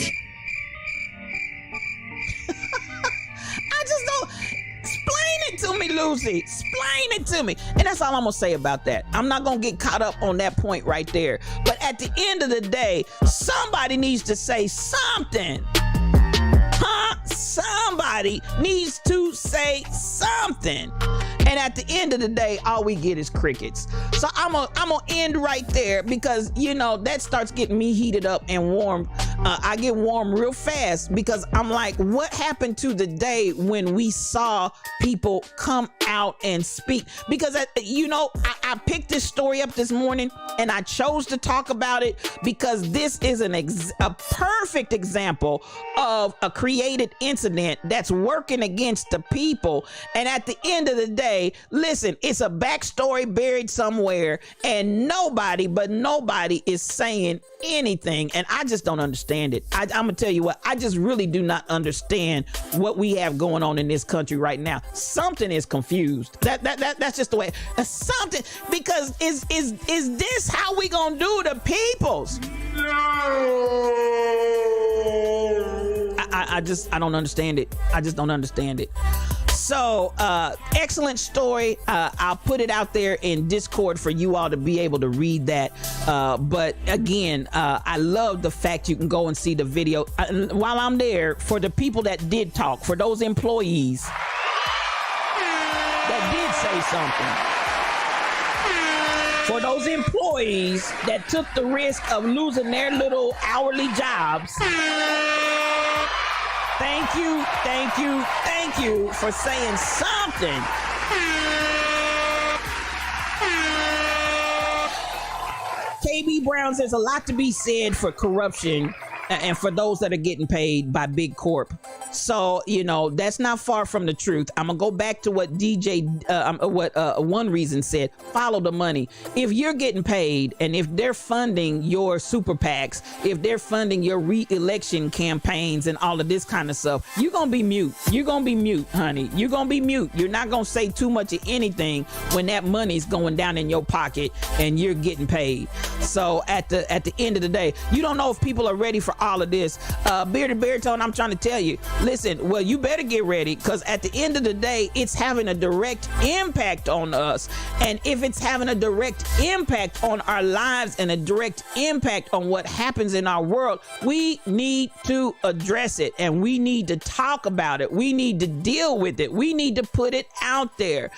Lucy, explain it to me. And that's all I'm gonna say about that. I'm not gonna get caught up on that point right there. But at the end of the day, somebody needs to say something. Somebody needs to say something. And at the end of the day, all we get is crickets. So I'm gonna end right there because, you know, that starts getting me heated up and warm. I get warm real fast because I'm like, what happened to the day when we saw people come out and speak? Because, you know, I picked this story up this morning and I chose to talk about it because this is a perfect example of a created incident that's working against the people. And at the end of the day, listen, it's a backstory buried somewhere and nobody is saying anything. And I just don't understand it. I'm gonna tell you what, I just really do not understand what we have going on in this country right now. Something is confused. That's just the way. Something, because is this how we gonna do the peoples? I don't understand it. I just don't understand it. So, excellent story. I'll put it out there in Discord for you all to be able to read that. But again, I love the fact you can go and see the video. While I'm there, for the people that did talk, for those employees that did say something, for those employees that took the risk of losing their little hourly jobs, thank you for saying something. KB Browns, there's a lot to be said for corruption and for those that are getting paid by big corp. So, you know, that's not far from the truth. I'm gonna go back to what One Reason said. Follow the money. If you're getting paid and if they're funding your super PACs, if they're funding your re-election campaigns and all of this kind of stuff, you're gonna be mute. You're gonna be mute, honey. You're gonna be mute. You're not gonna say too much of anything when that money's going down in your pocket and you're getting paid. So at the end of the day, you don't know if people are ready for all of this. Bearded Baritone, I'm trying to tell you, listen, well, you better get ready, because at the end of the day, it's having a direct impact on us. And if it's having a direct impact on our lives and a direct impact on what happens in our world, we need to address it and we need to talk about it. We need to deal with it. We need to put it out there.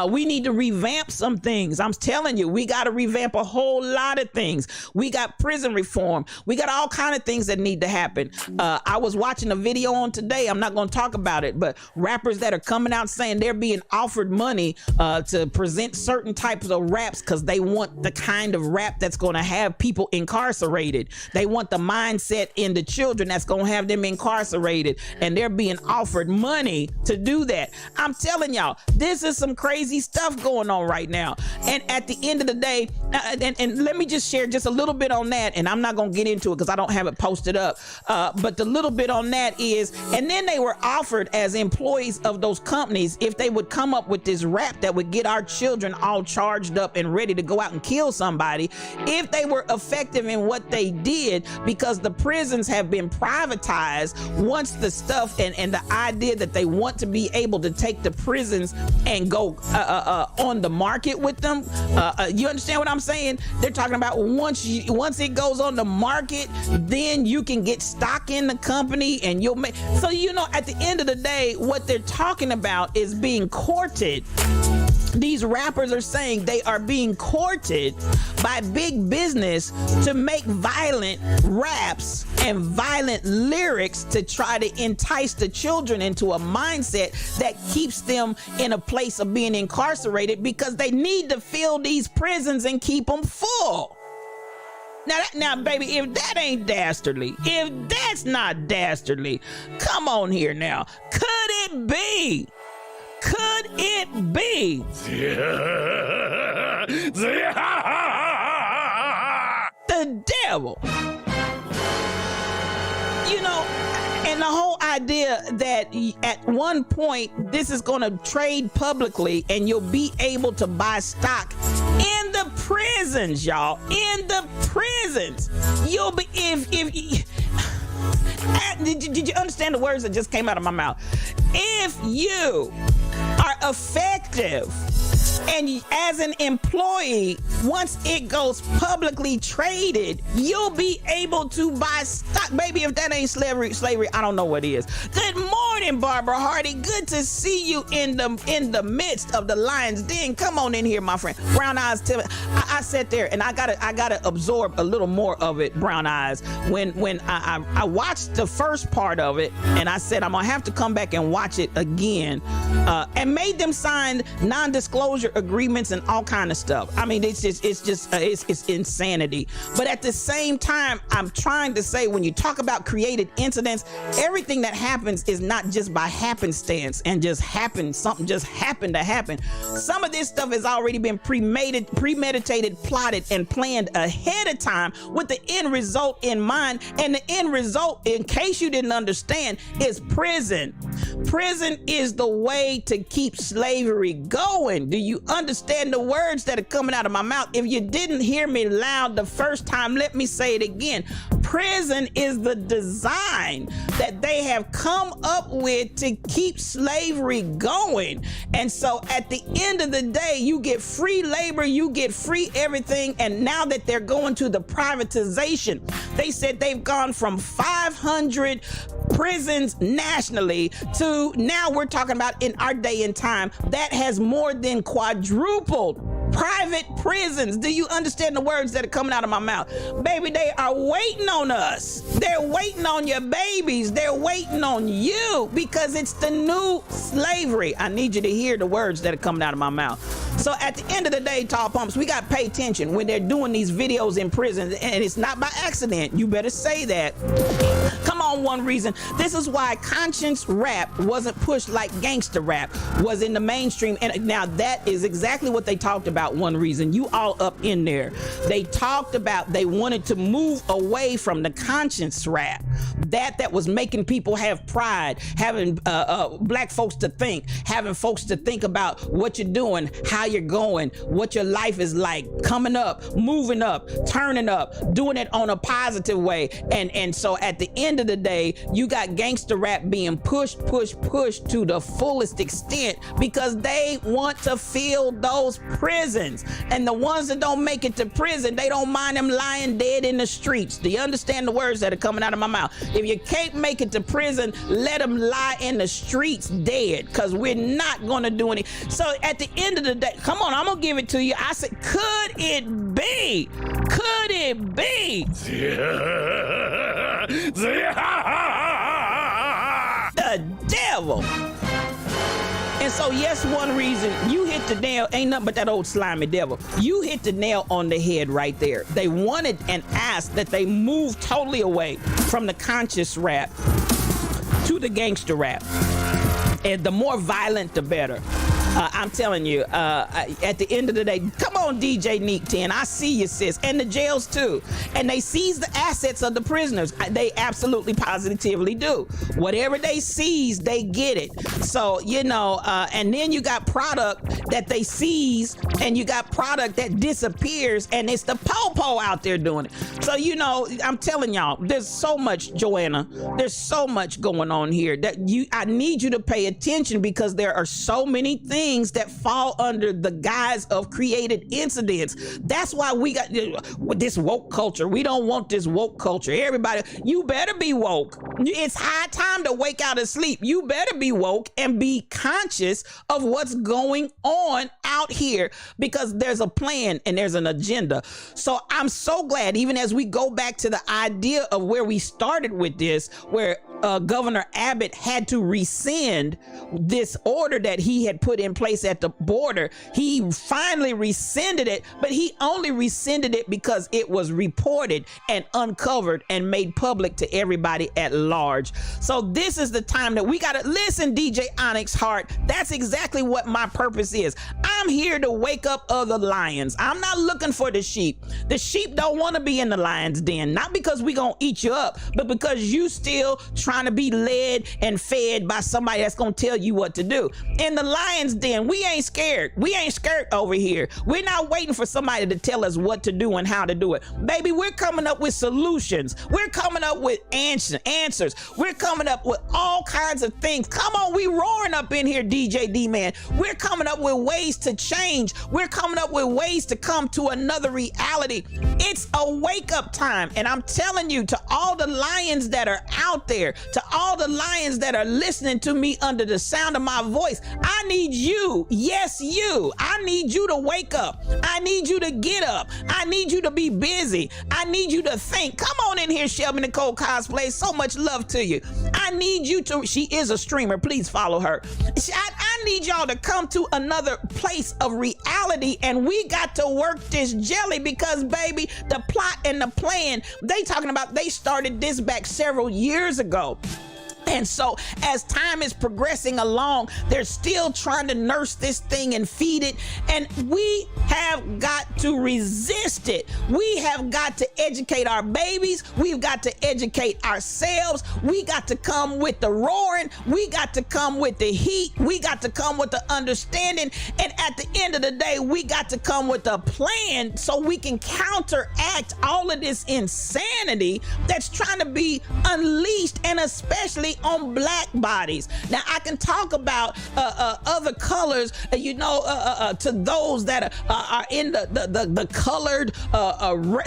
We need to revamp some things. I'm telling you, we got to revamp a whole lot of things. We got prison reform. We got all kind of things that need to happen. I was watching a video on today. I'm not going to talk about it, but rappers that are coming out saying they're being offered money to present certain types of raps because they want the kind of rap that's going to have people incarcerated. They want the mindset in the children that's going to have them incarcerated, and they're being offered money to do that. I'm telling y'all, this is some crazy stuff going on right now. And at the end of the day, and let me just share just a little bit on that, and I'm not going to get into it because I don't have it posted up, but the little bit on that is, and then they were offered as employees of those companies, if they would come up with this rap that would get our children all charged up and ready to go out and kill somebody, if they were effective in what they did, because the prisons have been privatized. Once the stuff and the idea that they want to be able to take the prisons and go on the market with them, you understand what I'm saying? They're talking about once it goes on the market, then you can get stock in the company and you'll make. So, you know, at the end of the day, what they're talking about is being courted. These rappers are saying they are being courted by big business to make violent raps and violent lyrics to try to entice the children into a mindset that keeps them in a place of being incarcerated, because they need to fill these prisons and keep them full. Now, baby, if that ain't dastardly, if that's not dastardly, come on here now. Could it be? Could it be? The devil. You know, and the whole idea that at one point this is going to trade publicly and you'll be able to buy stock in the prisons, y'all. In the prisons. You'll be, did you understand the words that just came out of my mouth? If you are effective. And as an employee, once it goes publicly traded, you'll be able to buy stock. Baby, if that ain't slavery, I don't know what is. Good morning, Barbara Hardy. Good to see you in the midst of the lion's den. Come on in here, my friend. Brown Eyes, tell me. I sat there and I gotta absorb a little more of it, Brown Eyes. When I watched the first part of it, and I said I'm gonna have to come back and watch it again, and made them sign non-disclosure agreements and all kind of stuff. I mean, it's insanity. But at the same time, I'm trying to say, when you talk about created incidents, everything that happens is not just by happenstance and just happen. Something just happened to happen. Some of this stuff has already been premeditated, plotted, and planned ahead of time with the end result in mind. And the end result, in case you didn't understand, is prison. Prison is the way to keep slavery going. Do you understand the words that are coming out of my mouth? If you didn't hear me loud the first time, let me say it again. Prison is the design that they have come up with to keep slavery going. And so at the end of the day, you get free labor, you get free everything. And now that they're going to the privatization, they said they've gone from 500 prisons nationally to now we're talking about in our day and time that has more than quadrupled private prisons. Do you understand the words that are coming out of my mouth? Baby, they are waiting on us. They're waiting on your babies. They're waiting on you because it's the new slavery. I need you to hear the words that are coming out of my mouth. So at the end of the day, Tall Pumps, we got to pay attention when they're doing these videos in prison, and it's not by accident. You better say that. Come on, One Reason. This is why conscience rap wasn't pushed like gangster rap was in the mainstream. And now that is exactly what they talked about, One Reason. You all up in there. They talked about they wanted to move away from the conscience rap. That was making people have pride, having black folks to think, having folks to think about what you're doing, how you're going, what your life is like, coming up, moving up, turning up, doing it on a positive way. And so at the end of the day, you got gangster rap being pushed to the fullest extent because they want to fill those prisons. And the ones that don't make it to prison, they don't mind them lying dead in the streets. Do you understand the words that are coming out of my mouth? If you can't make it to prison, let them lie in the streets dead, because we're not going to do any. So at the end of the day, come on, I'm going to give it to you. I said, could it be? Could it be? The devil. And so, yes, One Reason, you hit the nail, ain't nothing but that old slimy devil. You hit the nail on the head right there. They wanted and asked that they move totally away from the conscious rap to the gangster rap. And the more violent, the better. I'm telling you, at the end of the day, come on, DJ Neek 10, I see you, sis, and the jails too. And they seize the assets of the prisoners. They absolutely positively do. Whatever they seize, they get it. So, you know, and then you got product that they seize, and you got product that disappears, and it's the po-po out there doing it. So, you know, I'm telling y'all, there's so much, Joanna, there's so much going on here that I need you to pay attention, because there are so many things that fall under the guise of created incidents. That's why we got this woke culture. We don't want this woke culture. Everybody, you better be woke. It's high time to wake out of sleep. You better be woke and be conscious of what's going on out here, because there's a plan and there's an agenda. So I'm so glad, even as we go back to the idea of where we started with this, where Governor Abbott had to rescind this order that he had put in place at the border. He finally rescinded it, but he only rescinded it because it was reported and uncovered and made public to everybody at large. So this is the time that we got to listen, DJ Onyx Hart. That's exactly what my purpose is. I'm here to wake up other lions. I'm not looking for the sheep. The sheep don't want to be in the lion's den, not because we gonna eat you up, but because you still trying trying to be led and fed by somebody that's gonna tell you what to do. In the lion's den, we ain't scared. We ain't scared over here. We're not waiting for somebody to tell us what to do and how to do it. Baby, we're coming up with solutions. We're coming up with answers. We're coming up with all kinds of things. Come on, we roaring up in here, DJ D-Man. We're coming up with ways to change. We're coming up with ways to come to another reality. It's a wake-up time, and I'm telling you, to all the lions that are out there, to all the lions that are listening to me under the sound of my voice, I need you, yes you, I need you to wake up. I need you to get up. I need you to be busy. I need you to think. Come on in here, Shelby Nicole Cosplay. So much love to you. I need you to, she is a streamer, please follow her. I need y'all to come to another place of reality, and we got to work this jelly, because baby, the plot and the plan, they talking about, they started this back several years ago. And so as time is progressing along, they're still trying to nurse this thing and feed it. And we have got to resist it. We have got to educate our babies. We've got to educate ourselves. We got to come with the roaring. We got to come with the heat. We got to come with the understanding. And at the end of the day, we got to come with a plan so we can counteract all of this insanity that's trying to be unleashed, and especially on black bodies. Now, I can talk about other colors, to those that are in the colored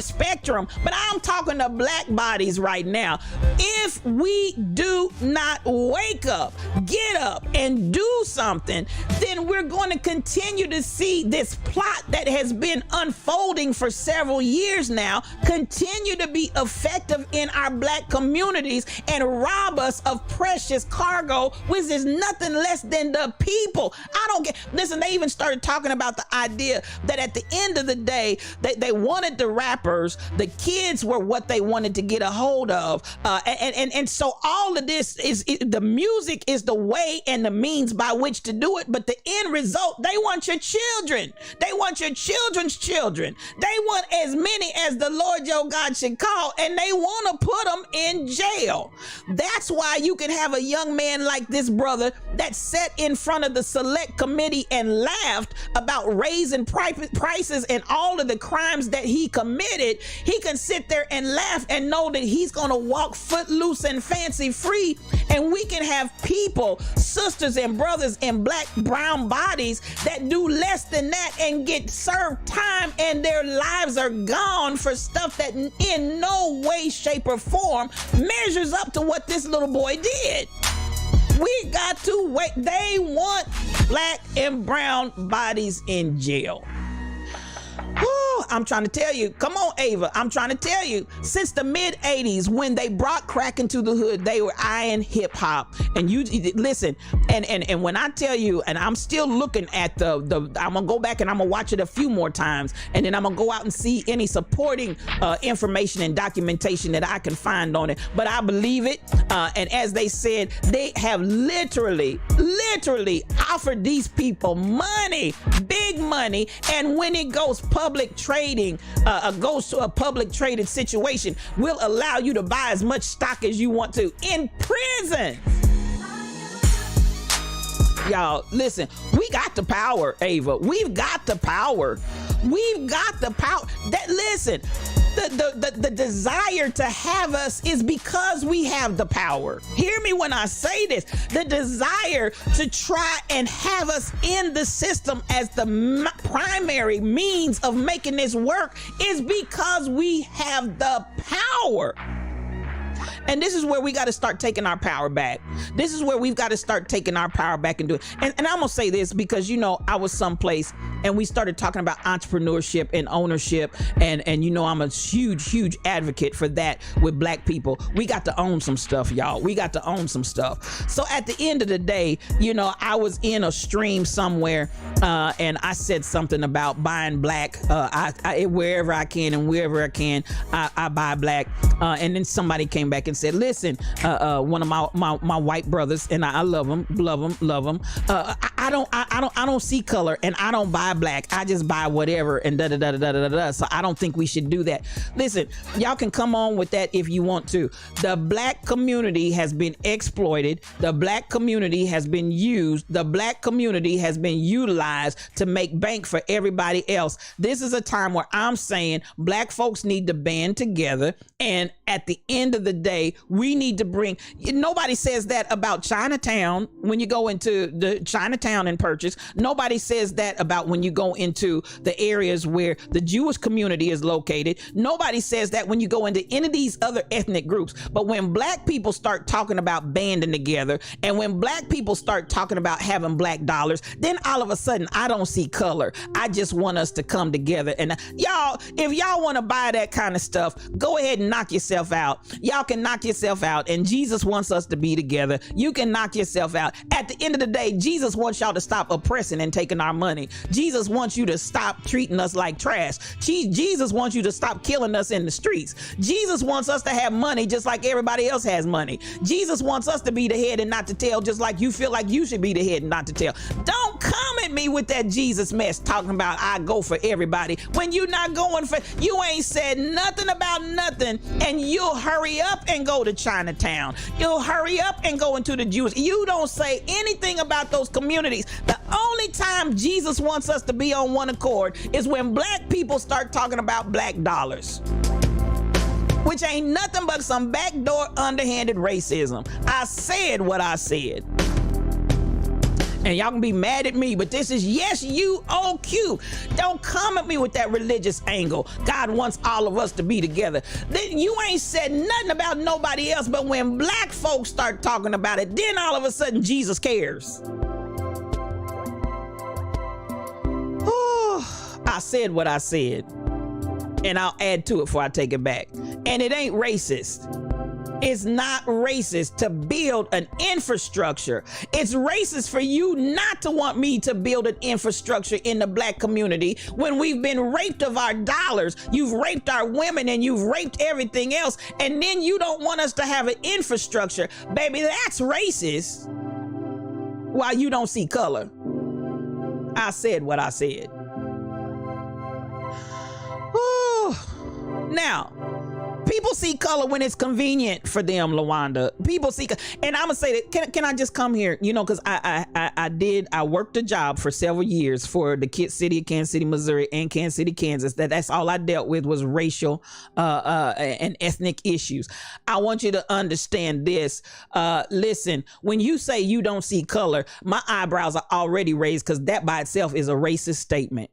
spectrum, but I'm talking to black bodies right now. If we do not wake up, get up, and do something, then we're going to continue to see this plot that has been unfolding for several years now continue to be effective in our black communities and rob us of precious cargo, which is nothing less than the people. I don't get, listen, they even started talking about the idea that at the end of the day, they wanted the rappers, the kids were what they wanted to get a hold of. And so all of this is, the music is the way and the means by which to do it. But the end result, they want your children. They want your children's children. They want as many as the Lord your God should call, and they want to put them in jail. That's why you can have a young man like this brother that sat in front of the select committee and laughed about raising prices and all of the crimes that he committed. He can sit there and laugh and know that he's going to walk footloose and fancy free, and we can have people, sisters and brothers in black, brown bodies that do less than that and get served time, and their lives are gone for stuff that in no way, shape, or form measures up to what this little boy did. We got to wait. They want black and brown bodies in jail. Whew, I'm trying to tell you, come on, Ava, I'm trying to tell you, since the mid 80s, when they brought crack into the hood, they were eyeing hip hop. And you listen, and when I tell you, and I'm still looking at I'm gonna go back and I'm gonna watch it a few more times, and then I'm gonna go out and see any supporting information and documentation that I can find on it. But I believe it, and as they said, they have literally offered these people money, big money, and when it goes public trading, goes to a public traded situation, will allow you to buy as much stock as you want to in prison. Y'all, listen, we got the power, Ava. We've got the power. We've got the power. That, listen, the desire to have us is because we have the power. Hear me when I say this. The desire to try and have us in the system as the primary means of making this work is because we have the power. And this is where we got to start taking our power back. This is where we've got to start taking our power back and do it. And I'm going to say this because, I was someplace and we started talking about entrepreneurship and ownership. And I'm a huge advocate for that with black people. We got to own some stuff, y'all. We got to own some stuff. So at the end of the day, I was in a stream somewhere and I said something about buying black. Wherever I can and wherever I can, I buy black. And then somebody came back and said, listen, one of my white brothers, and I love them. I I don't see color, and I don't buy black. I just buy whatever and da da da da da da. So I don't think we should do that. Listen, y'all can come on with that if you want to. The black community has been exploited. The black community has been used. The black community has been utilized to make bank for everybody else. This is a time where I'm saying black folks need to band together, and at the end of the day, we need to bring. Nobody says that about Chinatown when you go into the Chinatown and purchase. Nobody says that about when you go into the areas where the Jewish community is located. Nobody says that when you go into any of these other ethnic groups. But when black people start talking about banding together, and when black people start talking about having black dollars, then all of a sudden I don't see color. I just want us to come together. And y'all, if y'all want to buy that kind of stuff, go ahead and knock yourself out. Y'all can knock yourself out, and Jesus wants us to be together. You can knock yourself out. At the end of the day, Jesus wants y'all to stop oppressing and taking our money. Jesus wants you to stop treating us like trash. Jesus wants you to stop killing us in the streets. Jesus wants us to have money just like everybody else has money. Jesus wants us to be the head and not to tail, just like you feel like you should be the head and not to tail. Don't come at me with that Jesus mess talking about I go for everybody when you're not going for. You ain't said nothing about nothing, and you'll hurry up and go to Chinatown. You'll hurry up and go into the Jewish. You don't say anything about those communities. The only time Jesus wants us to be on one accord is when black people start talking about black dollars, which ain't nothing but some backdoor underhanded racism. I said what I said. And y'all can be mad at me, but this is yes, UOQ. Don't come at me with that religious angle. God wants all of us to be together. Then you ain't said nothing about nobody else, but when black folks start talking about it, then all of a sudden Jesus cares. I said what I said, and I'll add to it before I take it back. And it ain't racist. It's not racist to build an infrastructure. It's racist for you not to want me to build an infrastructure in the black community when we've been raped of our dollars. You've raped our women and you've raped everything else, and then you don't want us to have an infrastructure. Baby, that's racist. While you don't see color. I said what I said. Now, people see color when it's convenient for them, LaWanda. People see, and I'm gonna say that. Can I just come here? You know, because I worked a job for several years for the city of Kansas City, Missouri, and Kansas City, Kansas. That's all I dealt with was racial and ethnic issues. I want you to understand this. Listen, when you say you don't see color, my eyebrows are already raised because that by itself is a racist statement.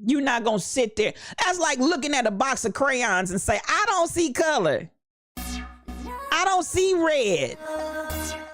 You're not going to sit there. That's like looking at a box of crayons and say, I don't see color. I don't see red.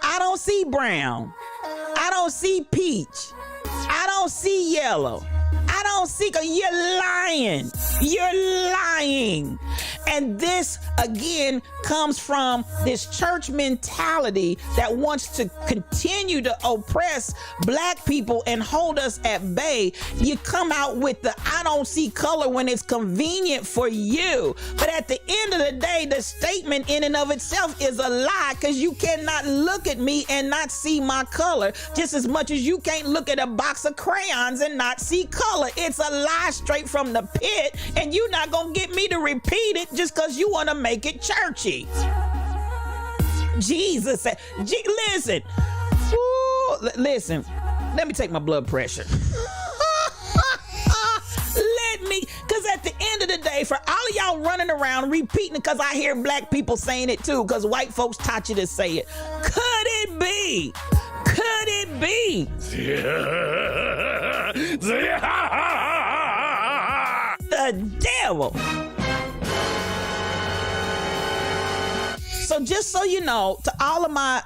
I don't see brown. I don't see peach. I don't see yellow. I don't see, you're lying. You're lying. And this, again, comes from this church mentality that wants to continue to oppress black people and hold us at bay. You come out with the I don't see color when it's convenient for you. But at the end of the day, the statement in and of itself is a lie, because you cannot look at me and not see my color, just as much as you can't look at a box of crayons and not see color. It's a lie straight from the pit, and you're not going to get me to repeat it just because you want to make it churchy. Jesus said, listen, listen, let me take my blood pressure. Because at the end of the day, for all of y'all running around repeating it, because I hear black people saying it too, because white folks taught you to say it. Could it be? Could it be? The devil. So just so you know, to all of my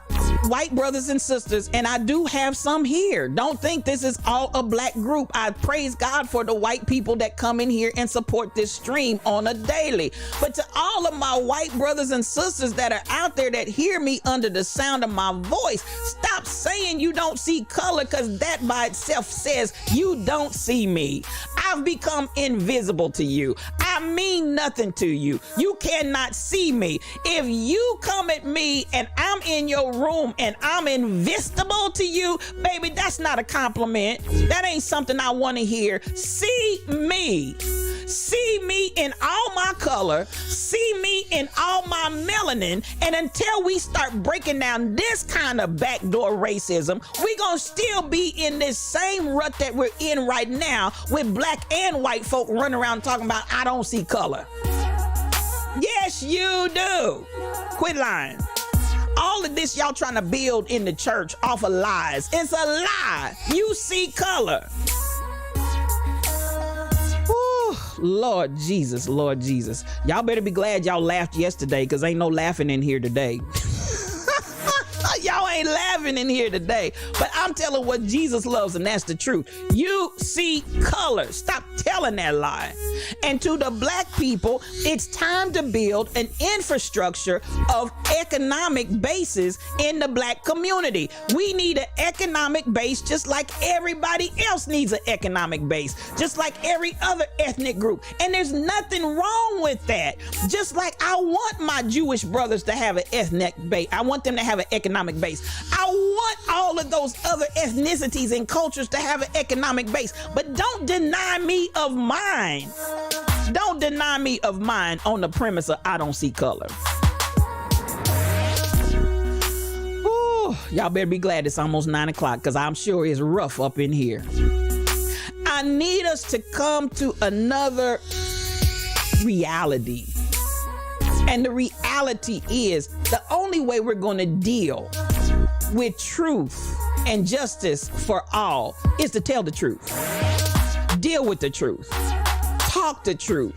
white brothers and sisters, and I do have some here, don't think this is all a black group. I praise God for the white people that come in here and support this stream on a daily. But to all of my white brothers and sisters that are out there that hear me under the sound of my voice, stop saying you don't see color, because that by itself says you don't see me. I've become invisible to you. I mean nothing to you. You cannot see me. If you come at me and I'm in your room room and I'm invisible to you, baby, that's not a compliment. That ain't something I want to hear. See me. See me in all my color. See me in all my melanin. And until we start breaking down this kind of backdoor racism, we gonna still be in this same rut that we're in right now with black and white folk running around talking about, I don't see color. Yes, you do. Quit lying. All of this y'all trying to build in the church off of lies. It's a lie. You see color. Whew, Lord Jesus, Lord Jesus. Y'all better be glad y'all laughed yesterday, because ain't no laughing in here today. Y'all ain't laughing in here today, but I'm telling what Jesus loves, and that's the truth. You see color. Stop telling that lie. And to the black people, it's time to build an infrastructure of economic bases in the black community. We need an economic base just like everybody else needs an economic base, just like every other ethnic group. And there's nothing wrong with that. Just like I want my Jewish brothers to have an ethnic base. I want them to have an economic base. I want all of those other ethnicities and cultures to have an economic base, but don't deny me of mine. Don't deny me of mine on the premise of I don't see color. Ooh, y'all better be glad it's almost 9 o'clock, because I'm sure it's rough up in here. I need us to come to another reality. And the reality is the only way we're going to deal with truth and justice for all is to tell the truth. Deal with the truth. Talk the truth.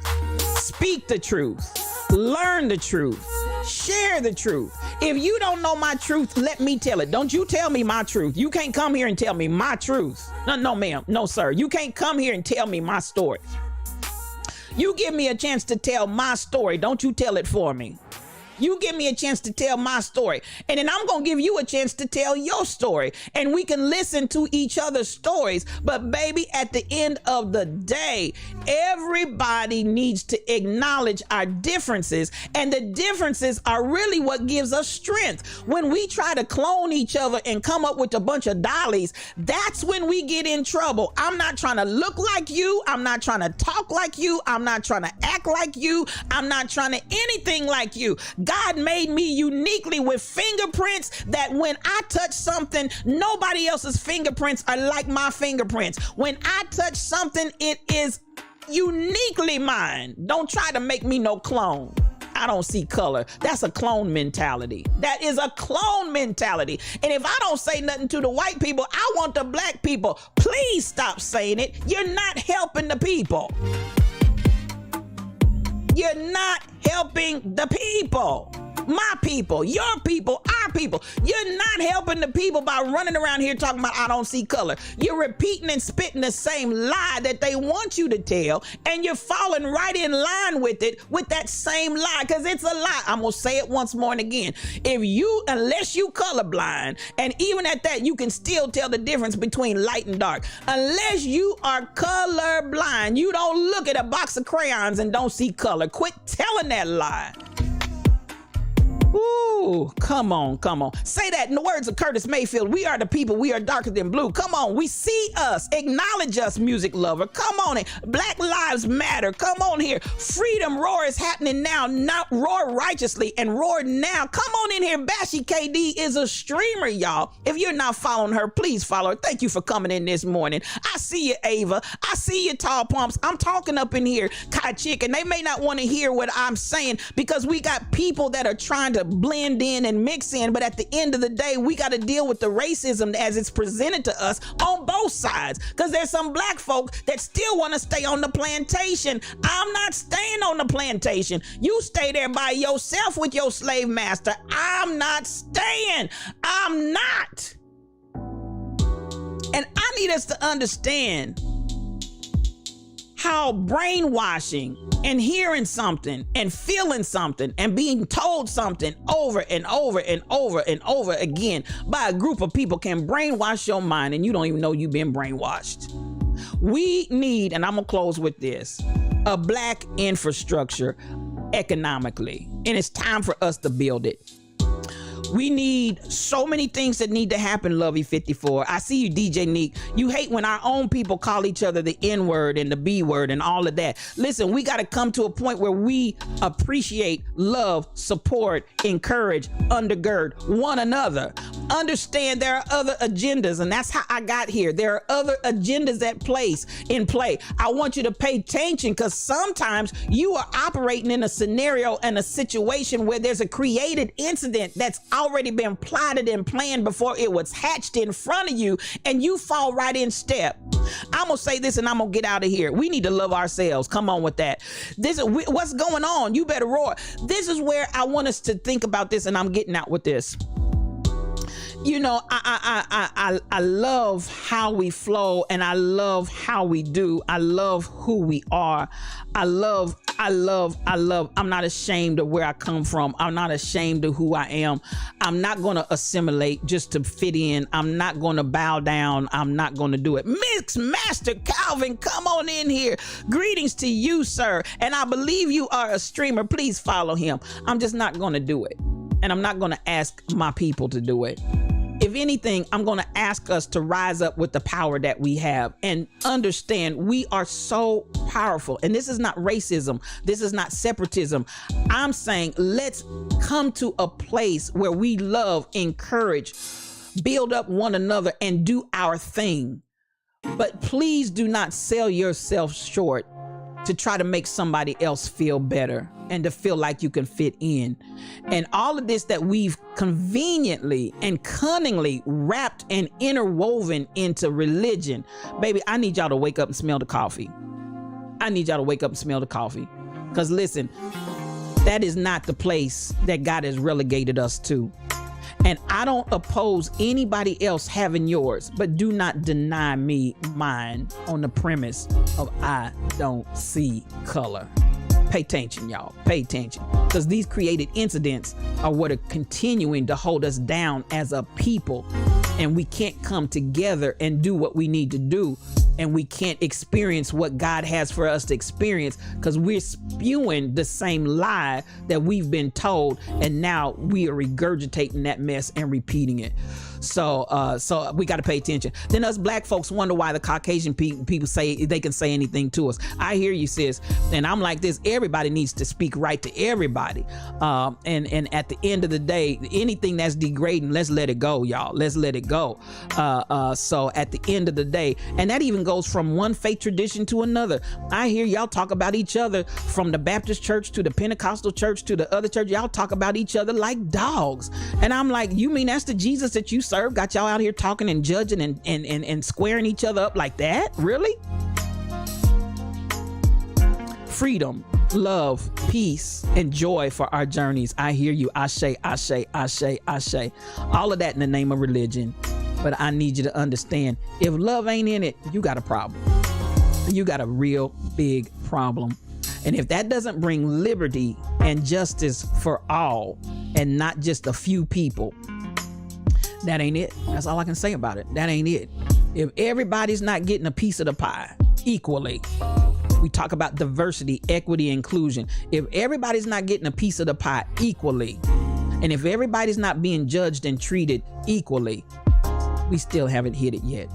Speak the truth. Learn the truth. Share the truth. If you don't know my truth, let me tell it. Don't you tell me my truth. You can't come here and tell me my truth. No, ma'am. No, sir. You can't come here and tell me my story. You give me a chance to tell my story. Don't you tell it for me. You give me a chance to tell my story, and then I'm going to give you a chance to tell your story, and we can listen to each other's stories. But baby, at the end of the day, everybody needs to acknowledge our differences, and the differences are really what gives us strength. When we try to clone each other and come up with a bunch of dollies, that's when we get in trouble. I'm not trying to look like you. I'm not trying to talk like you. I'm not trying to act like you. I'm not trying to anything like you. God made me uniquely with fingerprints that when I touch something, nobody else's fingerprints are like my fingerprints. When I touch something, it is uniquely mine. Don't try to make me no clone. I don't see color. That's a clone mentality. That is a clone mentality. And if I don't say nothing to the white people, I want the black people. Please stop saying it. You're not helping the people. You're not helping the people. My people, your people, our people. You're not helping the people by running around here talking about I don't see color. You're repeating and spitting the same lie that they want you to tell, and you're falling right in line with it, with that same lie, because it's a lie. I'm going to say it once more and again. Unless you colorblind, and even at that, you can still tell the difference between light and dark. Unless you are colorblind, you don't look at a box of crayons and don't see color. Quit telling that lie. Ooh, come on, come on. Say that in the words of Curtis Mayfield. We are the people. We are darker than blue. Come on. We see us. Acknowledge us, music lover. Come on in. Black Lives Matter. Come on here. Freedom Roar is happening now. Not roar righteously and roar now. Come on in here. Bashi KD is a streamer, y'all. If you're not following her, please follow her. Thank you for coming in this morning. I see you, Ava. I see you, Tall Pumps. I'm talking up in here, Kai Chick, and they may not want to hear what I'm saying because we got people that are trying to blend in and mix in, but at the end of the day, we got to deal with the racism as it's presented to us on both sides, because there's some black folk that still want to stay on the plantation. I'm not staying on the plantation. You stay there by yourself with your slave master. I'm not staying. I'm not. And I need us to understand how brainwashing and hearing something and feeling something and being told something over and over and over and over again by a group of people can brainwash your mind, and you don't even know you've been brainwashed. We need, and I'm gonna close with this, a black infrastructure economically, and it's time for us to build it. We need so many things that need to happen, Lovey 54. I see you, DJ Neek. You hate when our own people call each other the N word and the B word and all of that. Listen, we got to come to a point where we appreciate, love, support, encourage, undergird one another. Understand there are other agendas, and that's how I got here. There are other agendas in play. I want you to pay attention, because sometimes you are operating in a scenario and a situation where there's a created incident that's already been plotted and planned before it was hatched in front of you, and you fall right in step. I'm gonna say this and I'm gonna get out of here. We need to love ourselves. Come on with that. This is what's going on. You better roar. This is where I want us to think about this, and I'm getting out with this. You know, I love how we flow, and I love how we do. I love who we are. I love. I'm not ashamed of where I come from. I'm not ashamed of who I am. I'm not going to assimilate just to fit in. I'm not going to bow down. I'm not going to do it. Mix Master Calvin, come on in here. Greetings to you, sir. And I believe you are a streamer. Please follow him. I'm just not going to do it. And I'm not going to ask my people to do it. If anything, I'm going to ask us to rise up with the power that we have and understand we are so powerful. And this is not racism. This is not separatism. I'm saying let's come to a place where we love, encourage, build up one another, and do our thing. But please do not sell yourself short to try to make somebody else feel better and to feel like you can fit in. And all of this that we've conveniently and cunningly wrapped and interwoven into religion, baby, I need y'all to wake up and smell the coffee. I need y'all to wake up and smell the coffee. Because listen, that is not the place that God has relegated us to. And I don't oppose anybody else having yours, but do not deny me mine on the premise of I don't see color. Pay attention, y'all. Pay attention. Because these created incidents are what are continuing to hold us down as a people. And we can't come together and do what we need to do. And we can't experience what God has for us to experience because we're spewing the same lie that we've been told. And now we are regurgitating that mess and repeating it. So we got to pay attention. Then us black folks wonder why the Caucasian people say they can say anything to us. I hear you, sis. And I'm like this. Everybody needs to speak right to everybody. And at the end of the day, anything that's degrading, let's let it go, y'all. Let's let it go. So at the end of the day, and that even goes from one faith tradition to another. I hear y'all talk about each other from the Baptist church to the Pentecostal church to the other church. Y'all talk about each other like dogs. And I'm like, you mean that's the Jesus that you serve? Got y'all out here talking and judging and squaring each other up like that? Really? Freedom, love, peace, and joy for our journeys. I hear you. Ashe, ashe, ashe, ashe. All of that in the name of religion. But I need you to understand, if love ain't in it, you got a problem. You got a real big problem. And if that doesn't bring liberty and justice for all and not just a few people, that ain't it. That's all I can say about it. That ain't it. If everybody's not getting a piece of the pie equally, we talk about diversity, equity, inclusion. If everybody's not getting a piece of the pie equally, and if everybody's not being judged and treated equally, we still haven't hit it yet.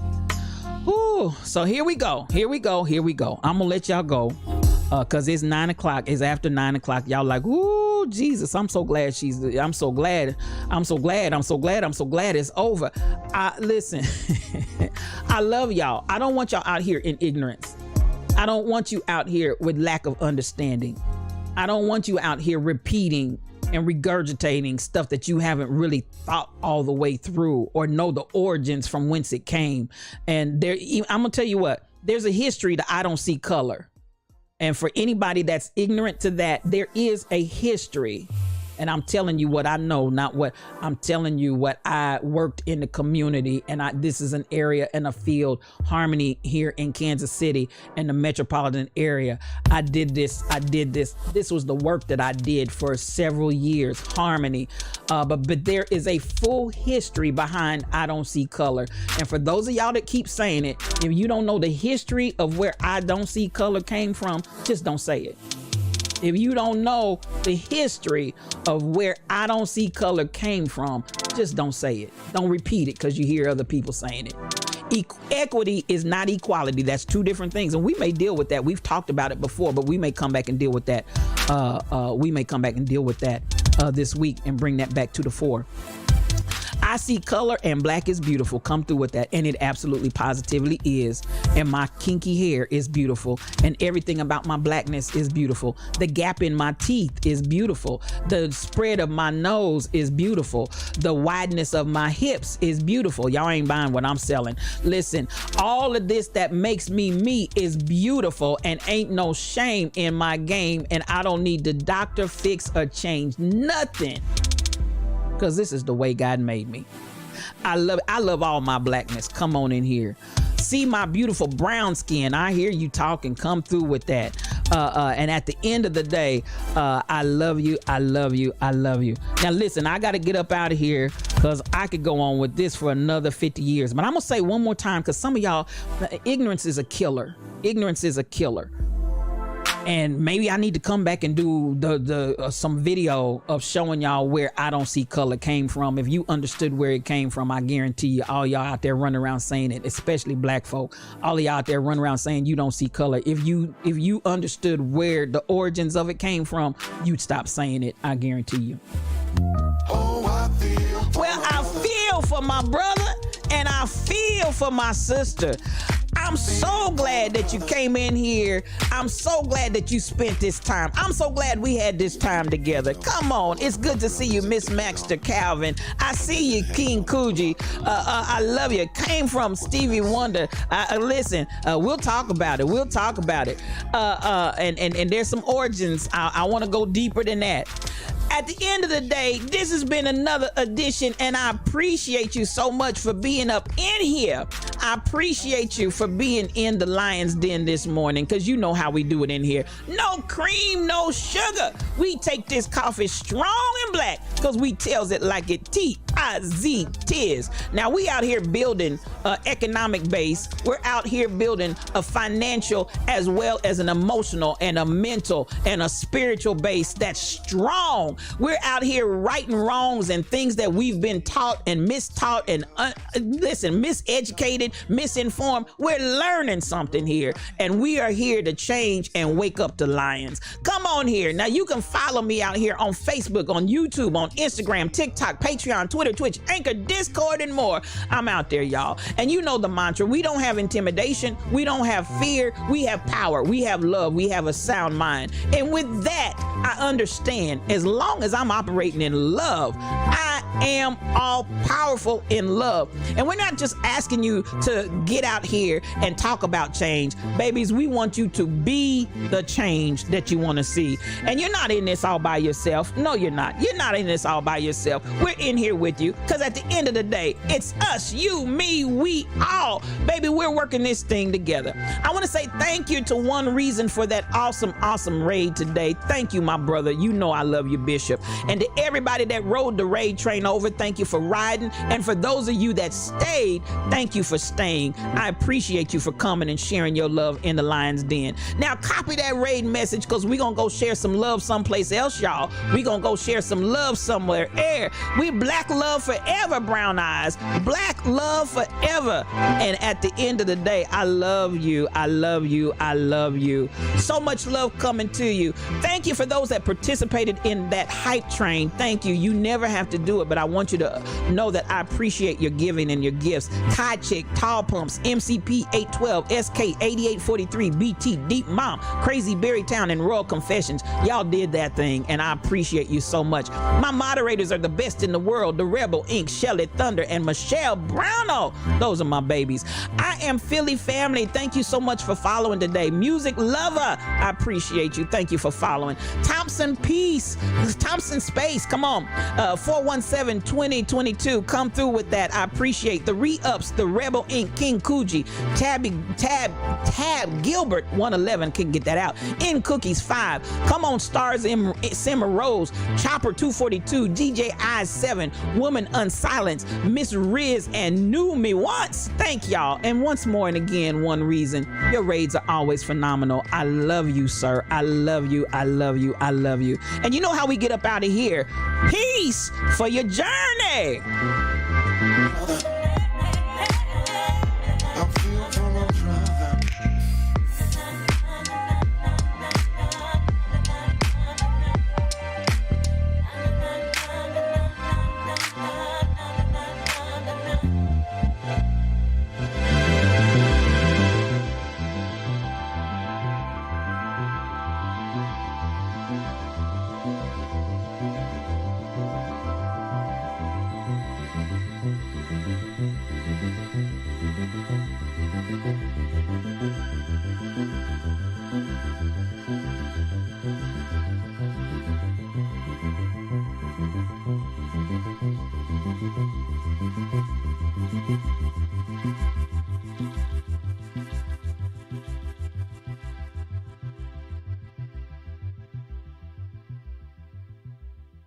Ooh, so here we go. I'm gonna let y'all go because it's 9 o'clock. It's after 9 o'clock. Y'all like, ooh, Jesus, I'm so glad it's over. Listen, I love y'all. I don't want y'all out here in ignorance. I don't want you out here with lack of understanding. I don't want you out here repeating and regurgitating stuff that you haven't really thought all the way through or know the origins from whence it came. And I'm gonna tell you what, there's a history to I don't see color. And for anybody that's ignorant to that, there is a history. And I'm telling you what I know, not what I'm telling you what I worked in the community. And this is an area and a field, Harmony here in Kansas City and the metropolitan area. I did this. This was the work that I did for several years, Harmony. But there is a full history behind I don't see color. And for those of y'all that keep saying it, if you don't know the history of where I don't see color came from, just don't say it. If you don't know the history of where I don't see color came from, just don't say it. Don't repeat it because you hear other people saying it. Equity is not equality. That's two different things. And we may deal with that. We've talked about it before, but we may come back and deal with that. This week and bring that back to the fore. I see color and black is beautiful. Come through with that. And it absolutely positively is. And my kinky hair is beautiful. And everything about my blackness is beautiful. The gap in my teeth is beautiful. The spread of my nose is beautiful. The wideness of my hips is beautiful. Y'all ain't buying what I'm selling. Listen, all of this that makes me me is beautiful and ain't no shame in my game. And I don't need the doctor, fix, or change nothing. Because this is the way God made me. I love all my blackness. Come on in here. See my beautiful brown skin. I hear you talking. Come through with that. And at the end of the day, I love you. I love you. I love you. Now listen, I got to get up out of here because I could go on with this for another 50 years. But I'm going to say one more time because some of y'all, ignorance is a killer. Ignorance is a killer. And maybe I need to come back and do some video of showing y'all where I don't see color came from. If you understood where it came from, I guarantee you, all y'all out there running around saying it, especially black folk, all of y'all out there running around saying you don't see color. If you understood where the origins of it came from, you'd stop saying it. I guarantee you. Well, I feel for my brother and I feel for my sister. I'm so glad that you came in here. I'm so glad that you spent this time. I'm so glad we had this time together. Come on. It's good to see you, Miss Maxter Calvin. I see you, King Coogee. I love you. Came from Stevie Wonder. Listen, we'll talk about it. We'll talk about it. And there's some origins. I want to go deeper than that. At the end of the day, this has been another edition, and I appreciate you so much for being up in here. I appreciate you for being in the Lion's Den this morning, because you know how we do it in here. No cream, no sugar. We take this coffee strong and black, because we tells it like it T-I-Z, tis. Now, we out here building an economic base. We're out here building a financial as well as an emotional and a mental and a spiritual base that's strong. We're out here righting wrongs and things that we've been taught and mistaught and miseducated, misinformed. We're learning something here, and we are here to change and wake up the lions. Come on here. Now you can follow me out here on Facebook, on YouTube, on Instagram, TikTok, Patreon, Twitter, Twitch, Anchor, Discord, and more. I'm out there, y'all. And you know the mantra. We don't have intimidation. We don't have fear. We have power. We have love. We have a sound mind. And with that, I understand as long as I'm operating in love, I am all powerful in love. And we're not just asking you to get out here and talk about change. Babies, we want you to be the change that you want to see. And you're not in this all by yourself. No, you're not. You're not in this all by yourself. We're in here with you, because at the end of the day, it's us, you, me, we all. Baby, we're working this thing together. I want to say thank you to One Reason for that awesome raid today. Thank you, my brother. You know I love you, Bishop. And to everybody that rode the raid train over, thank you for riding. And for those of you that stayed, thank you for staying. I appreciate you for coming and sharing your love in the Lion's Den. Now copy that raid message, because we're gonna go share some love someplace else, y'all. We're gonna go share some love somewhere. We black love forever, brown eyes. Black love forever. And at the end of the day, I love you. I love you. I love you. So much love coming to you. Thank you for those that participated in that hype train. Thank you. You never have to do it, but I want you to know that I appreciate your giving and your gifts. Kai Chick, Tall Pumps, MCP 812, SK 8843, BT, Deep Mom, Crazy Berrytown, and Royal Confessions. Y'all did that thing, and I appreciate you so much. My moderators are the best in the world. The Rebel Inc., Shelly Thunder, and Michelle Browno. Those are my babies. I am Philly family. Thank you so much for following today. Music Lover, I appreciate you. Thank you for following. Thompson Peace, Thompson Space, come on. 417 5/11/2022. Come through with that. I appreciate the re-ups. The Rebel Inc. King Coogee, Tab Gilbert 111 can get that out. In Cookies 5. Come on, Stars in Simmer Rose, Chopper 242, DJ I 7, Woman Unsilenced, Miss Riz, and Knew Me Once. Thank y'all. And once more and again, one reason, your raids are always phenomenal. I love you, sir. I love you. I love you. I love you. And you know how we get up out of here. Peace for your journey. Thank you.